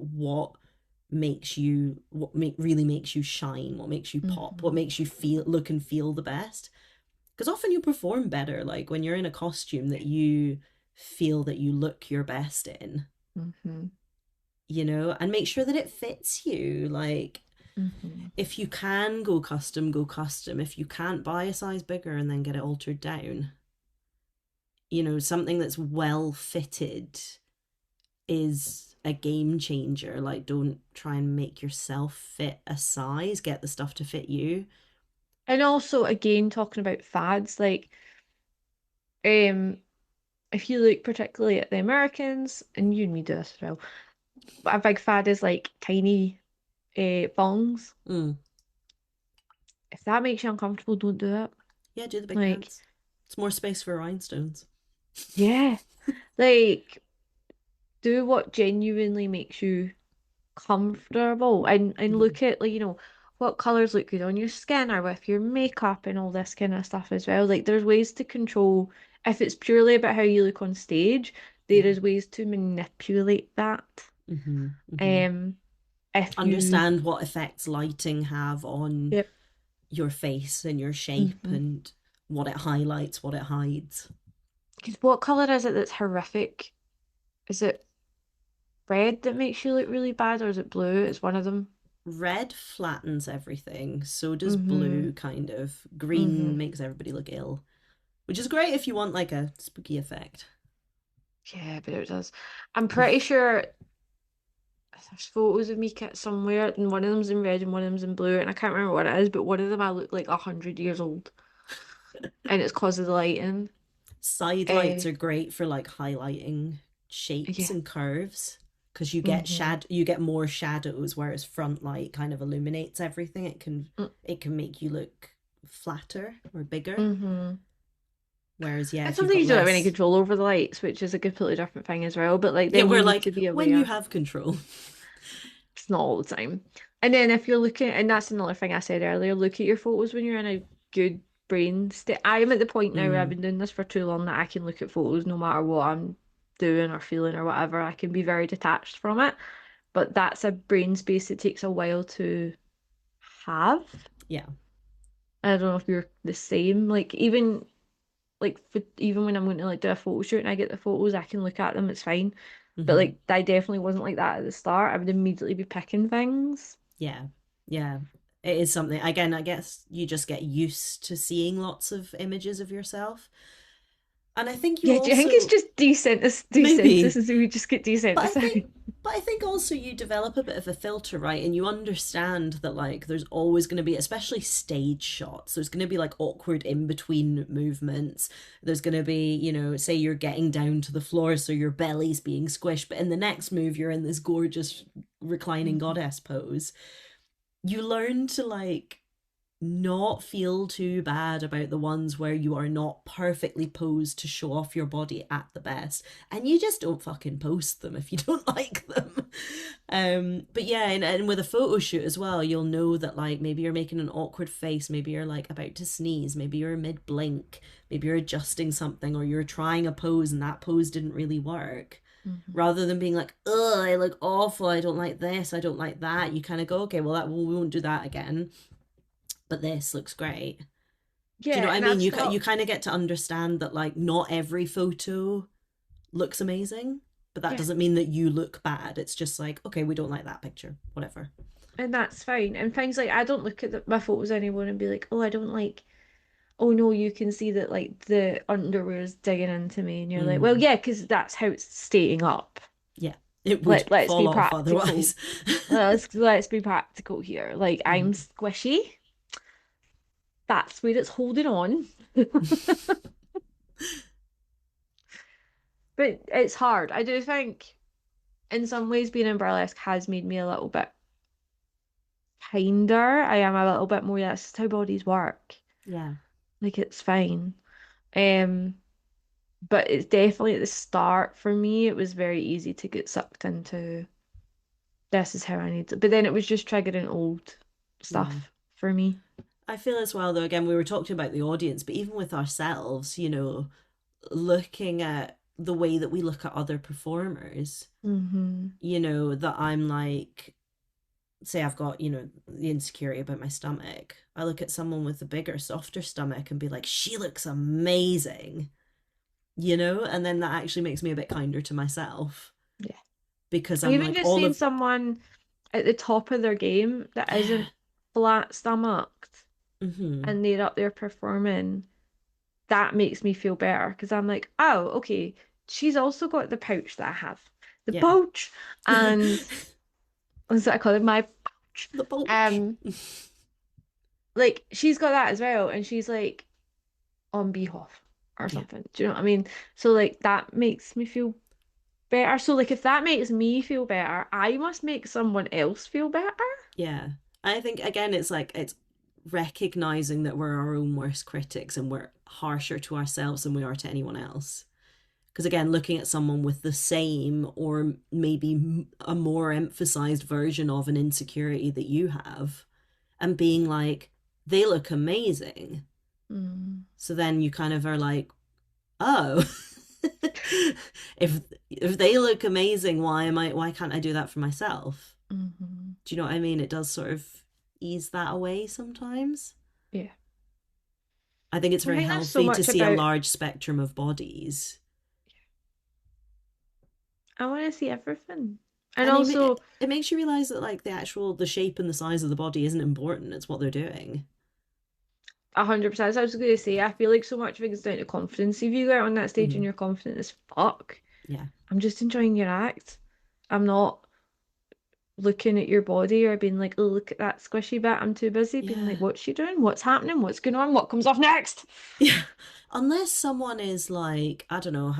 really makes you shine, what makes you pop, what Hmm. makes you feel look and feel the best. Because often you perform better like when you're in a costume that you feel that you look your best in, Hmm. and make sure that it fits you. Like, Hmm. if you can go custom, go custom. If you can't, buy a size bigger and then get it altered down. Something that's well fitted is a game changer. Like, don't try and make yourself fit a size, get the stuff to fit you. And also again talking about fads, like um if you look particularly at the Americans, and you and me do this as well, but a big fad is like tiny thongs. Mm. If that makes you uncomfortable, don't do it. Yeah, do the big Like, pants. It's more space for rhinestones. yeah, like do what genuinely makes you comfortable and Mm-hmm. look at like what colors look good on your skin or with your makeup and all this kind of stuff as well. Like there's ways to control if it's purely about how you look on stage, there Yeah. is ways to manipulate that. Mm-hmm. Mm-hmm. Um, if you Understand what effects lighting have on yep. your face and your shape Hmm. and what it highlights, what it hides. Because what color is it that's horrific? Is it red that makes you look really bad, or is it blue? It's one of them. Red flattens everything, so does Hmm. blue, kind of. Green Hmm. makes everybody look ill, which is great if you want like a spooky effect. Yeah, but it does. I'm pretty sure there's photos of me kit somewhere, and one of them's in red and one of them's in blue, and I can't remember what it is, but one of them I look like 100 years old, and it's because of the lighting. Side lights are great for like highlighting shapes Yeah. and curves because Hmm. you get more shadows, whereas front light kind of illuminates everything. It can make you look flatter or bigger. Hmm. Whereas, yeah, And if you've sometimes got you don't have any less, control over the lights, which is a completely different thing as well. But like yeah, then you we're need like to be when you aware. have control. It's not all the time. And then if you're looking, and that's another thing I said earlier, look at your photos when you're in a good brain state. I am at the point now where I've Mm, been doing this for too long that I can look at photos no matter what I'm doing or feeling or whatever. I can be very detached from it. But that's a brain space that takes a while to have. yeah. I don't know if you're the same. Like even even when I'm going to like do a photo shoot and I get the photos, I can look at them, it's fine. But Hmm. like I definitely wasn't like that at the start. I would immediately be picking things. Yeah. Yeah. It is something. Again, I guess you just get used to seeing lots of images of yourself. And I think you Yeah, do you think it's also, just maybe, desensitized? We just get but I think desensitized. but I think also you develop a bit of a filter, right? And you understand that like there's always going to be, especially stage shots, there's going to be like awkward in between movements. There's going to be, say you're getting down to the floor so your belly's being squished, but in the next move you're in this gorgeous reclining Mhm. goddess pose. You learn to like not feel too bad about the ones where you are not perfectly posed to show off your body at the best, and you just don't fucking post them if you don't like them. But yeah, and with a photo shoot as well, you'll know that like maybe you're making an awkward face, maybe you're like about to sneeze, maybe you're mid blink, maybe you're adjusting something, or you're trying a pose and that pose didn't really work. Mhm. Rather than being like, "Ugh, I look awful. I don't like this. I don't like that." You kind of go, "Okay, we won't do that again, but this looks great." Do you know Yeah, what I and mean? I've You stopped. kind of get to understand that like not every photo looks amazing, but that Yeah, doesn't mean that you look bad. It's just like, okay, we don't like that picture, whatever. and that's fine. And things like I don't look at my photos anymore and be like, oh, I don't like. oh no, you can see that like the underwear is digging into me, and you're like, well, Mm, yeah, because that's how it's staying up. yeah, it would Let's fall be off practical. otherwise. Let's be practical here. Like I'm Mhm. squishy. That's where it's holding on. But it's hard. I do think in some ways being in burlesque has made me a little bit kinder. I am a little bit more, that's just how bodies work. Yeah. Like it's fine. Um, but it's definitely at the start for me, it was very easy to get sucked into this is how I need to. But then it was just triggering old Yeah. stuff for me. I feel as well, though, again, we were talking about the audience, but even with ourselves, looking at the way that we look at other performers, Hmm. that I'm like, say I've got, the insecurity about my stomach. I look at someone with a bigger, softer stomach and be like, she looks amazing, and then that actually makes me a bit kinder to myself Yeah. because I'm Even like, just all seeing of, someone at the top of their game that yeah. isn't flat stomached Hmm. and they're up there performing, that makes me feel better because I'm like, oh, okay, she's also got the pouch that I have. The Yeah. pouch and what's that I call it? My pouch. The bulge. Um, like she's got that as well, and she's like on Beehoff or Yeah. something. Do you know what I mean? So like that makes me feel better. So like if that makes me feel better, I must make someone else feel better. Yeah. I think again it's like it's recognizing that we're our own worst critics and we're harsher to ourselves than we are to anyone else. Because again, looking at someone with the same or maybe a more emphasized version of an insecurity that you have and being like, they look amazing. Mm. So then you kind of are like, oh, if they look amazing, why can't I do that for myself? Hmm. Do you know what I mean? It does sort of ease that away sometimes. Yeah. I think it's I very think that's so healthy to much see a about large spectrum of bodies. I want to see everything. And And also it makes you realize that like the shape and the size of the body isn't important. It's what they're doing. 100%. As I was going to say, I feel like so much of it is down to confidence. If you go out on that stage and Hmm. you're confident as fuck, Yeah. I'm just enjoying your act. I'm not looking at your body or being like, oh, look at that squishy bit. I'm too busy being like, Yeah. what's she doing? What's happening? What's going on? What comes off next? Yeah. Unless someone is like, I don't know,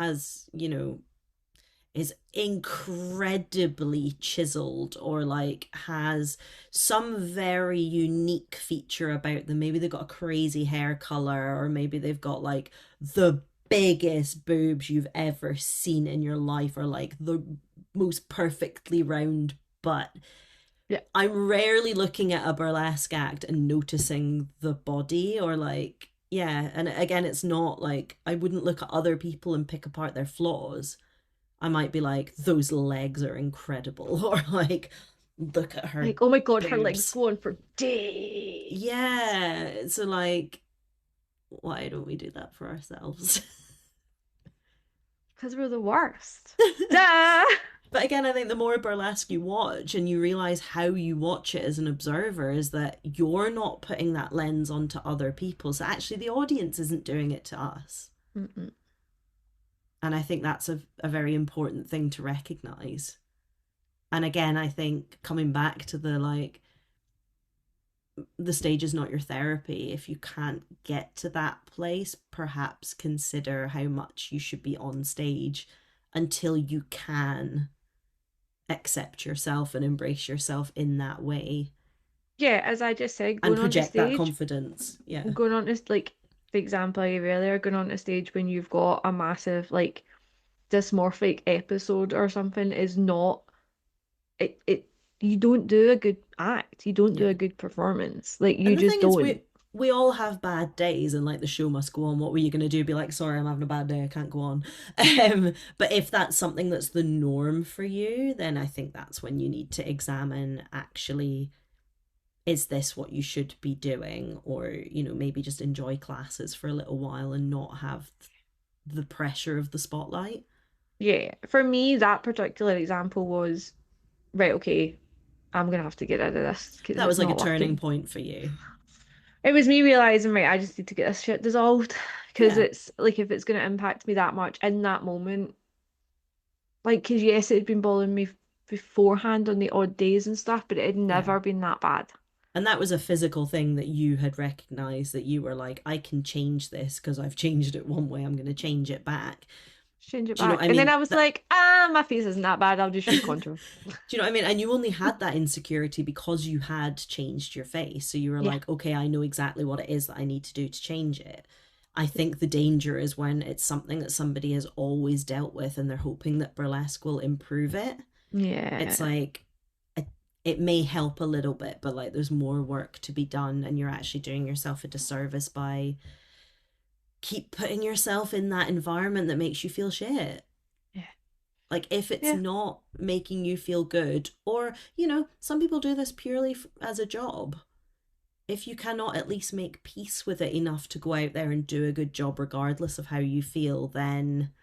is incredibly chiseled or like has some very unique feature about them. Maybe they've got a crazy hair color, or maybe they've got like the biggest boobs you've ever seen in your life, or like the most perfectly round butt. Yeah. I'm rarely looking at a burlesque act and noticing the body or like, yeah. And again, it's not like I wouldn't look at other people and pick apart their flaws. I might be like, those legs are incredible, or like, look at her Like, oh my God, her legs boobs. go on for days. Yeah. So, like, why don't we do that for ourselves? Because we're the worst. Duh! But again, I think the more burlesque you watch and you realize how you watch it as an observer, is that you're not putting that lens onto other people. So, actually, the audience isn't doing it to us. Mm-mm. And I think that's a very important thing to recognize. And again, I think coming back to the like, the stage is not your therapy. If you can't get to that place, perhaps consider how much you should be on stage until you can accept yourself and embrace yourself in that way Yeah, as I just said, and going on to project that stage, confidence. Yeah. going on to like the example I gave earlier, going on to stage when you've got a massive like dysmorphic episode or something is not it you don't do a good act. You don't do Yeah. a good performance. Like you And the just thing is, don't. we all have bad days and like the show must go on. What were you going to do? Be like, sorry, I'm having a bad day, I can't go on. But if that's something that's the norm for you, then I think that's when you need to examine, actually, is this what you should be doing? Or maybe just enjoy classes for a little while and not have the pressure of the spotlight. Yeah, for me that particular example was right, okay, I'm gonna have to get out of this because That was it's like a not turning working. point for you. It was me realizing, right, I just need to get this shit dissolved because Yeah, it's like if it's going to impact me that much in that moment, like, because yes, it had been bothering me beforehand on the odd days and stuff, but it had yeah. never been that bad. And that was a physical thing that you had recognized, that you were like, I can change this because I've changed it one way, I'm going to change it back. Change it Do you know what back. I And then mean? I was like, my face isn't that bad. I'll just use contour. Do you know what I mean? And you only had that insecurity because you had changed your face. So you were Yeah. like, okay, I know exactly what it is that I need to do to change it. I think the danger is when it's something that somebody has always dealt with and they're hoping that burlesque will improve it. It's Yeah. like, it may help a little bit, but like there's more work to be done, and you're actually doing yourself a disservice by keep putting yourself in that environment that makes you feel shit. Yeah. Like, if it's Yeah. not making you feel good, or, some people do this purely as a job. If you cannot at least make peace with it enough to go out there and do a good job, regardless of how you feel, then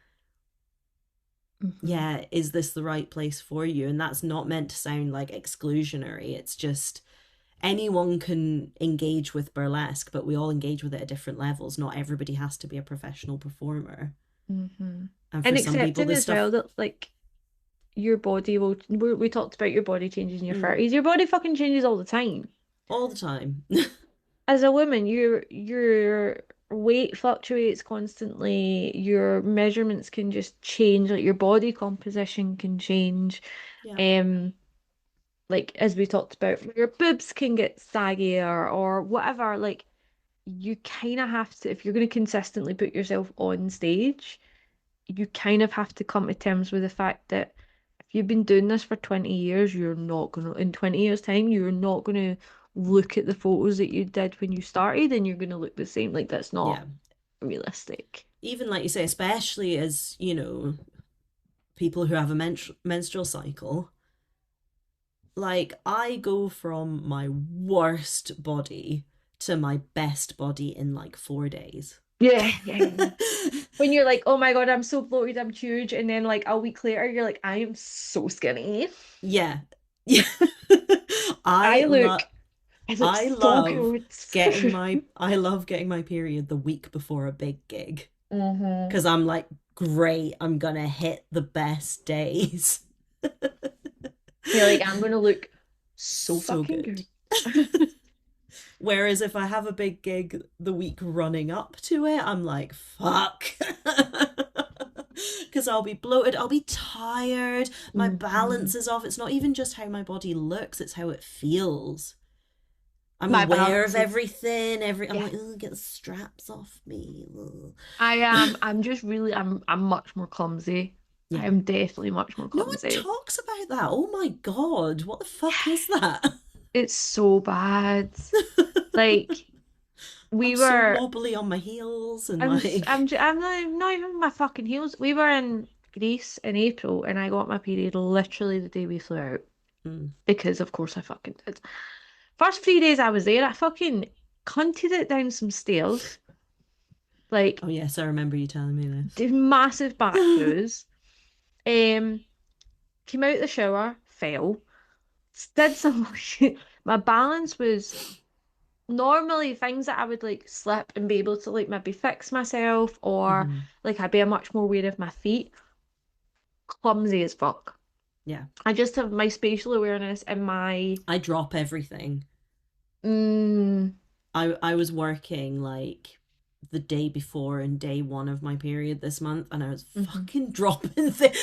Hmm. yeah, is this the right place for you? And that's not meant to sound like exclusionary. It's just anyone can engage with burlesque, but we all engage with it at different levels. Not everybody has to be a professional performer. Hmm. And for And some people, accepting this as stuff. well that like your body will. We talked about your body changes in your Mm, 30s. Your body fucking changes all the time. all the time. As a woman, your weight fluctuates constantly. Your measurements can just change. Like your body composition can change. Yeah. Um, like as we talked about, your boobs can get saggier or whatever. Like you kind of have to, if you're going to consistently put yourself on stage, you kind of have to come to terms with the fact that if you've been doing this for 20 years, you're not going to, in 20 years' time, you're not going to look at the photos that you did when you started and you're going to look the same. Like, that's not Yeah. realistic. Even like you say, especially as, people who have a menstrual cycle, like I go from my worst body to my best body in like 4 days. Yeah, yeah, yeah. When you're like, oh my God, I'm so bloated, I'm huge. And then, like, a week later, you're like, I am so skinny. Yeah. Yeah. I I love look, I look I so love good. I love getting my period the week before a big gig, Hmm. because I'm like, great, I'm gonna hit the best days. You're like, I'm gonna look so So fucking good. good. Whereas if I have a big gig the week running up to it, I'm like, fuck. Because I'll be bloated, I'll be tired, my Hmm. balance is off. It's not even just how my body looks, it's how it feels. I'm My aware of balance is, everything. I'm yeah. like, oh, get the straps off me. Ugh. I am. I'm just really. I'm much more clumsy. I Yeah. am definitely much more No one clumsy. talks about that. Oh my God. What the fuck is that? It's so bad. Like I'm we so were. wobbly on my heels and like, I'm not even my fucking heels. We were in Greece in April, and I got my period literally the day we flew out mm. because, of course, I fucking did. First 3 days I was there, I fucking cunted it down some stairs, like Oh yes, I remember you telling me this. did massive back pose. Um, Came out the shower, fell, did some. My balance was normally things that I would like slip and be able to like maybe fix myself, or Hmm. like I'd be much more aware of my feet. Clumsy as fuck. Yeah. I just have my spatial awareness and my I drop everything. mm, I was working like the day before and day one of my period this month, and I was mhm. fucking dropping things.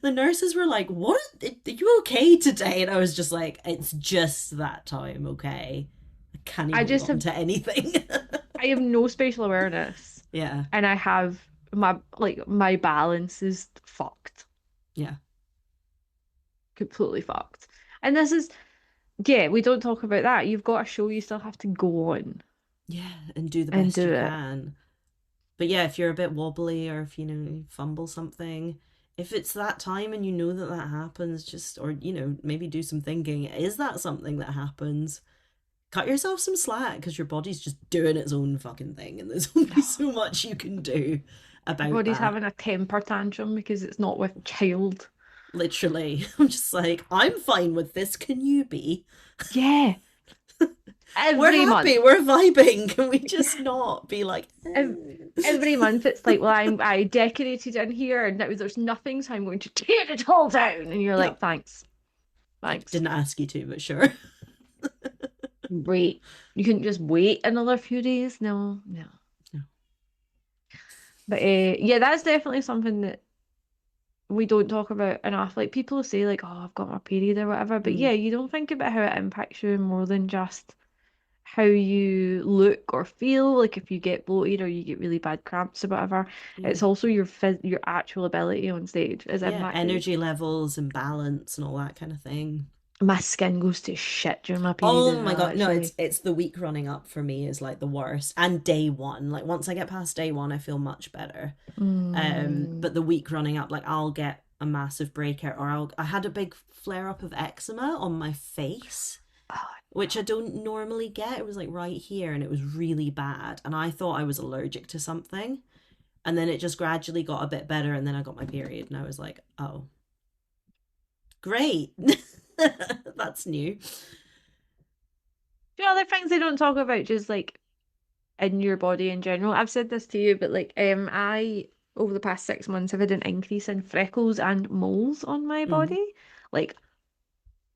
The nurses were like, what, are you okay today? And I was just like, it's just that time, okay? I can't I hold just on have to anything. I have no spatial awareness, Yeah. and I have my balance is fucked, Yeah. completely fucked. And this is yeah, we don't talk about that. You've got a show, you still have to go on Yeah, and do the and best do you it. can. But yeah, if you're a bit wobbly, or if you fumble something, if it's that time and you know that that happens, just, or maybe do some thinking, is that something that happens? Cut yourself some slack, because your body's just doing its own fucking thing, and there's only so much you can do Your about body's that. having a temper tantrum because it's not with child. Literally. I'm just like, I'm fine with this, can you be? Yeah. We're every month. happy, we're vibing. Can we just not be like, Ev- Every month it's like, well, I decorated in here and now there's nothing, so I'm going to tear it all down. And you're like, yep, thanks, I thanks. didn't ask you to, but sure. Wait. You couldn't just wait another few days? No, no. No. But yeah, that's definitely something that we don't talk about enough. Like people say like, oh, I've got my period or whatever. But Mm, yeah, you don't think about how it impacts you more than just how you look or feel. Like if you get bloated or you get really bad cramps or whatever, mm. it's also your actual ability on stage is Yeah, impacted. energy levels and balance and all that kind of thing. My skin goes to shit during my period Oh as my well, God. No, actually. it's the week running up for me is like the worst. And day one. Like once I get past day one, I feel much better. Mm. But the week running up, like I'll get a massive breakout or I had a big flare up of eczema on my face, Oh, which I don't normally get. It was like right here and it was really bad. And I thought I was allergic to something. And then it just gradually got a bit better. And then I got my period and I was like, oh, great. That's new. you know, other things they don't talk about, just like in your body in general. I've said this to you, but like I over the past 6 months have had an increase in freckles and moles on my Mm. body. Like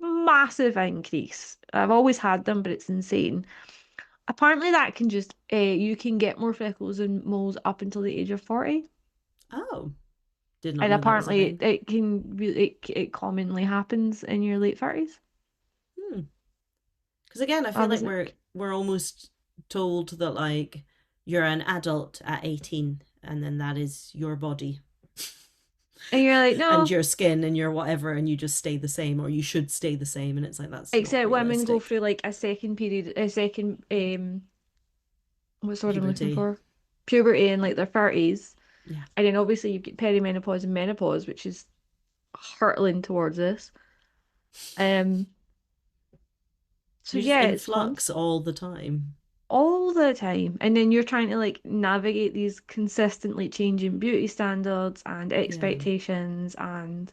massive increase. I've always had them, but it's insane. Apparently that can just you can get more freckles and moles up until the age of 40. Oh, did not And know that was a apparently thing. it can really it commonly happens in your late 30s. Hmm. Because again, I I feel like was we're almost told that like you're an adult at 18 and then that is your body and you're like, and no, your skin and your whatever and you just stay the same or you should stay the same and it's like that's not except women go realistic. through like a second period, a second what's the word I'm looking Puberty. for? Puberty in like their 30s. Yeah. And then obviously you get perimenopause and menopause, which is hurtling towards us. Um, so You're just yeah, in it's flux constant all the time. all the time. And then you're trying to like navigate these consistently changing beauty standards and Yeah. expectations and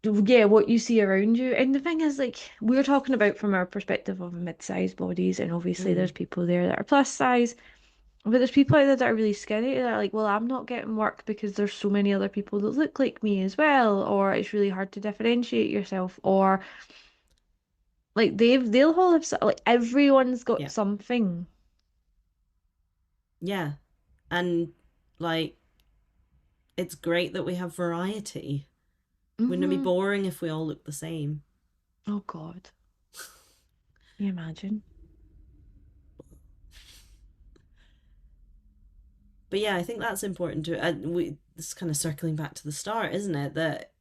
yeah, what you see around you. And the thing is, like, we're talking about from our perspective of mid-sized bodies, and obviously Mm. there's people there that are plus size. But there's people out there that are really skinny that are like, well, I'm not getting work because there's so many other people that look like me as well, or it's really hard to differentiate yourself, or like they'll all have like everyone's got Yeah. something. Yeah. And like it's great that we have variety. Wouldn't it be Hmm. boring if we all looked the same? Oh God, can you imagine? But yeah, I think that's important to we this is kind of circling back to the start, isn't it? That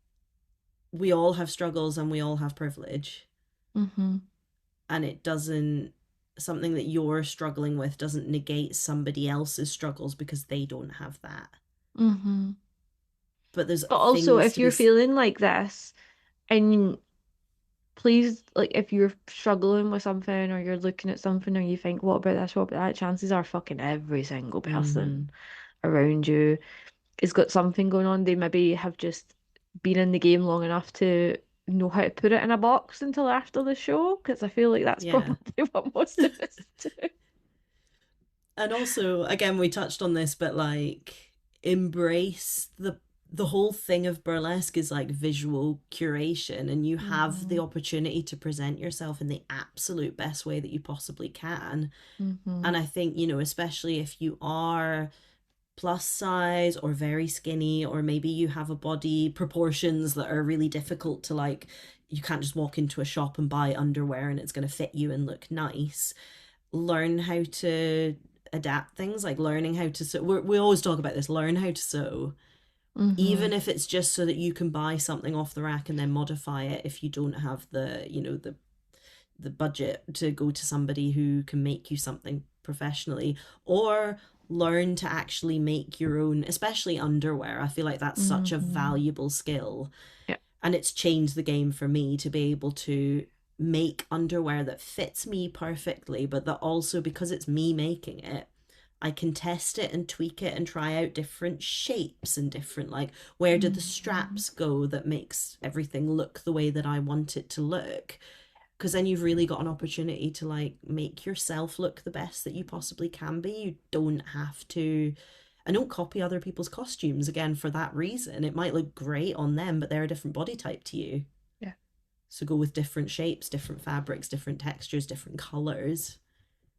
we all have struggles and we all have privilege, Hmm. and it doesn't something that you're struggling with doesn't negate somebody else's struggles because they don't have that. Hmm. But there's But also, things if to be you're feeling like this, and please, like, if you're struggling with something or you're looking at something or you think, what about this, what about that, chances are fucking every single mm-hmm. person around you has got something going on. They maybe have just been in the game long enough to know how to put it in a box until after the show, because I feel like that's Yeah. probably what most of us do. And also, again, we touched on this, but like embrace the whole thing of burlesque is like visual curation and you have the Hmm. opportunity to present yourself in the absolute best way that you possibly can. Hmm. And I think, you know, especially if you are plus size or very skinny, or maybe you have a body proportions that are really difficult to like, you can't just walk into a shop and buy underwear and it's going to fit you and look nice. Learn how to adapt things, like learning how to sew. We always talk about this, learn how to sew, Hmm. even if it's just so that you can buy something off the rack and then modify it if you don't have the, you know, the budget to go to somebody who can make you something professionally, or learn to actually make your own, especially underwear. I feel like that's such a Hmm. valuable skill, Yeah. and it's changed the game for me to be able to make underwear that fits me perfectly, but that also, because it's me making it, I can test it and tweak it and try out different shapes and different, like, where do the Hmm. straps go that makes everything look the way that I want it to look. because then you've really got an opportunity to like make yourself look the best that you possibly can be. You don't have to, and don't copy other people's costumes again for that reason. It might look great on them, but they're a different body type to you. Yeah. So go with different shapes, different fabrics, different textures, different colors.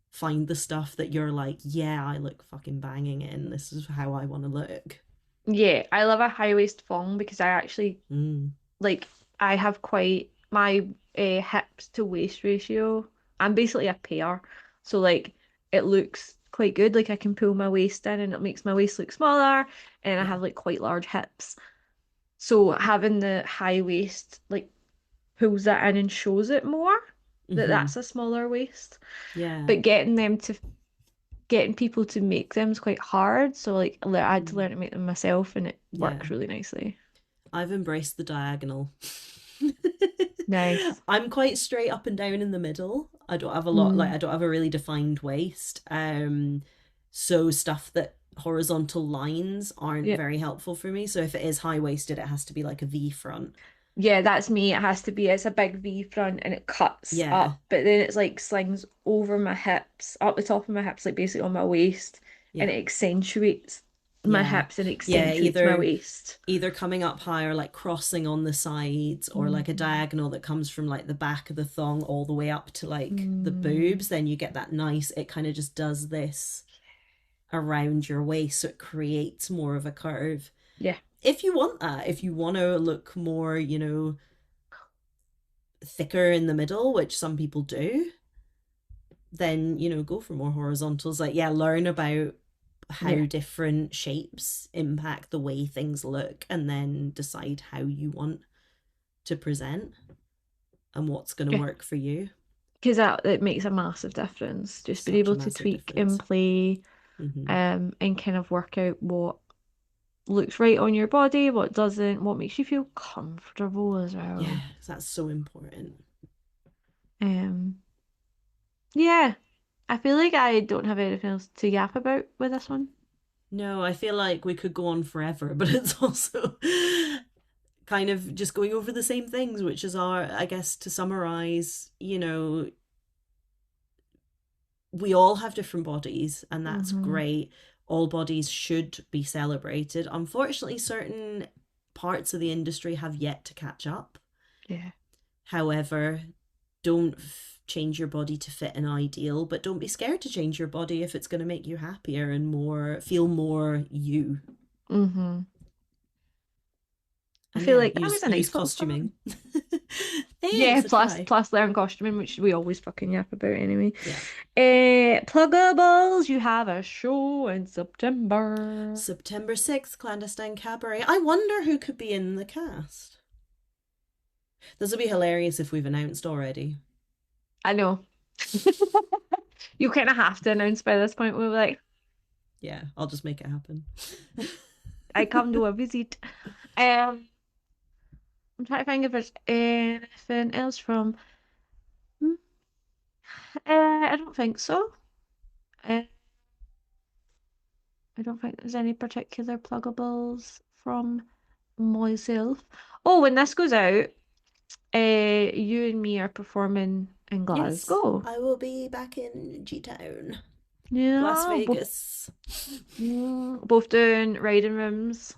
Find the stuff that you're like, yeah, I look fucking banging in. This is how I want to look. Yeah, I love a high waist thong because I actually Mm. like I have quite my hips to waist ratio. I'm basically a pear, so like it looks quite good. Like I can pull my waist in and it makes my waist look smaller, and I Yeah. have like quite large hips. So having the high waist like pulls that in and shows it more that Mm-hmm. that's a smaller waist. Yeah. But getting people to make them is quite hard. So like I had to learn to make them myself, and it Yeah. works really nicely. I've embraced the diagonal. Nice. I'm quite straight up and down in the middle. I don't have a lot, like Mm, I don't have a really defined waist. So stuff that horizontal lines aren't yeah. very helpful for me. So if it is high waisted, it has to be like a V front. Yeah, that's me. It has to be. It's a big V front and it cuts Yeah, up, but then it's like slings over my hips, up the top of my hips, like basically on my waist, and yeah, it accentuates my yeah, hips and yeah. accentuates my waist. Either coming up higher, like crossing on the sides, or like a Mm. diagonal that comes from like the back of the thong all the way up to like the Mm. boobs. Then you get that nice. It kind of just does this around your waist, so it creates more of a curve. Yeah, If you want that, if you want to look more, thicker in the middle, which some people do, then, go for more horizontals. Like, yeah, learn about yeah, how different shapes impact the way things look and then decide how you want to present and what's going to yeah. work for you. Because that it makes a massive difference. Just being Such a able to massive tweak and difference. play, Mm-hmm. and kind of work out what looks right on your body, what doesn't, what makes you feel comfortable as Yeah, well. that's so important. Um, yeah, I feel like I don't have anything else to yap about with this one. No, I feel like we could go on forever, but it's also kind of just going over the same things, which is I guess, to summarize, we all have different bodies, and that's Hmm. great. All bodies should be celebrated. Unfortunately, certain parts of the industry have yet to catch up. Yeah. However, don't change your body to fit an ideal, but don't be scared to change your body if it's going to make you happier and feel more you. Hmm. I And feel yeah, like that was a use nice little summary. costuming. Yeah, Thanks, I plus try. plus learn costuming, which we always fucking yap about anyway. Yeah. Pluggables, you have a show in September. September 6th, Clandestine Cabaret. I wonder who could be in the cast. This will be hilarious if we've announced already. I know. You kind of have to announce by this point. We're like, Yeah, I'll just make it happen. I come to a visit. Um, I'm trying to think if there's anything else from. Hmm, I don't think so. Uh, I don't think there's any particular pluggables from myself. Oh, when this goes out, you and me are performing in Yes, Glasgow. I will be back in G Town, Las Yeah, Vegas. both doing riding rooms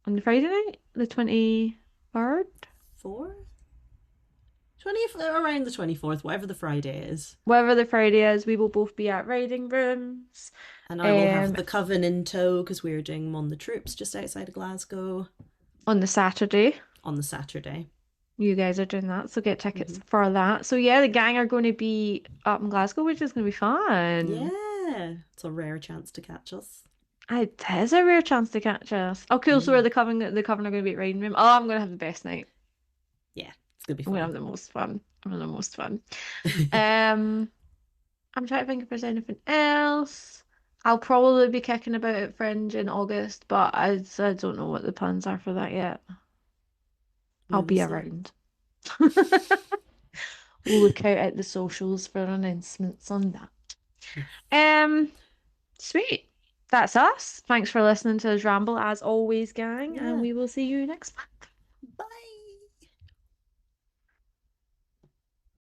on the Friday night, the 23rd. 4? 20, around the 24th, whatever the Friday is. Whatever the Friday is, we will both be at riding rooms. And I will have Um, the Coven in tow because we're doing Mon the Troops just outside of Glasgow on the Saturday. on the Saturday. You guys are doing that, so get tickets Mm-hmm. for that. So yeah, the gang are going to be up in Glasgow, which is going to be fun. Yeah, it's a rare chance to catch us. It is a rare chance to catch us. Oh, cool. So are Mm. the Coven are going to be at riding room. Oh, I'm going to have the best night. Yeah, it's gonna be I'm going to fun. have the most fun. I'm going to have the most fun. Um, I'm trying to think if there's anything else. I'll probably be kicking about at Fringe in August, but I don't know what the plans are for that yet. I'll We will be see. around. Look out at the socials for announcements on that. Yeah. Sweet. That's us. Thanks for listening to us ramble as always, gang, and Yeah. we will see you next month. Bye.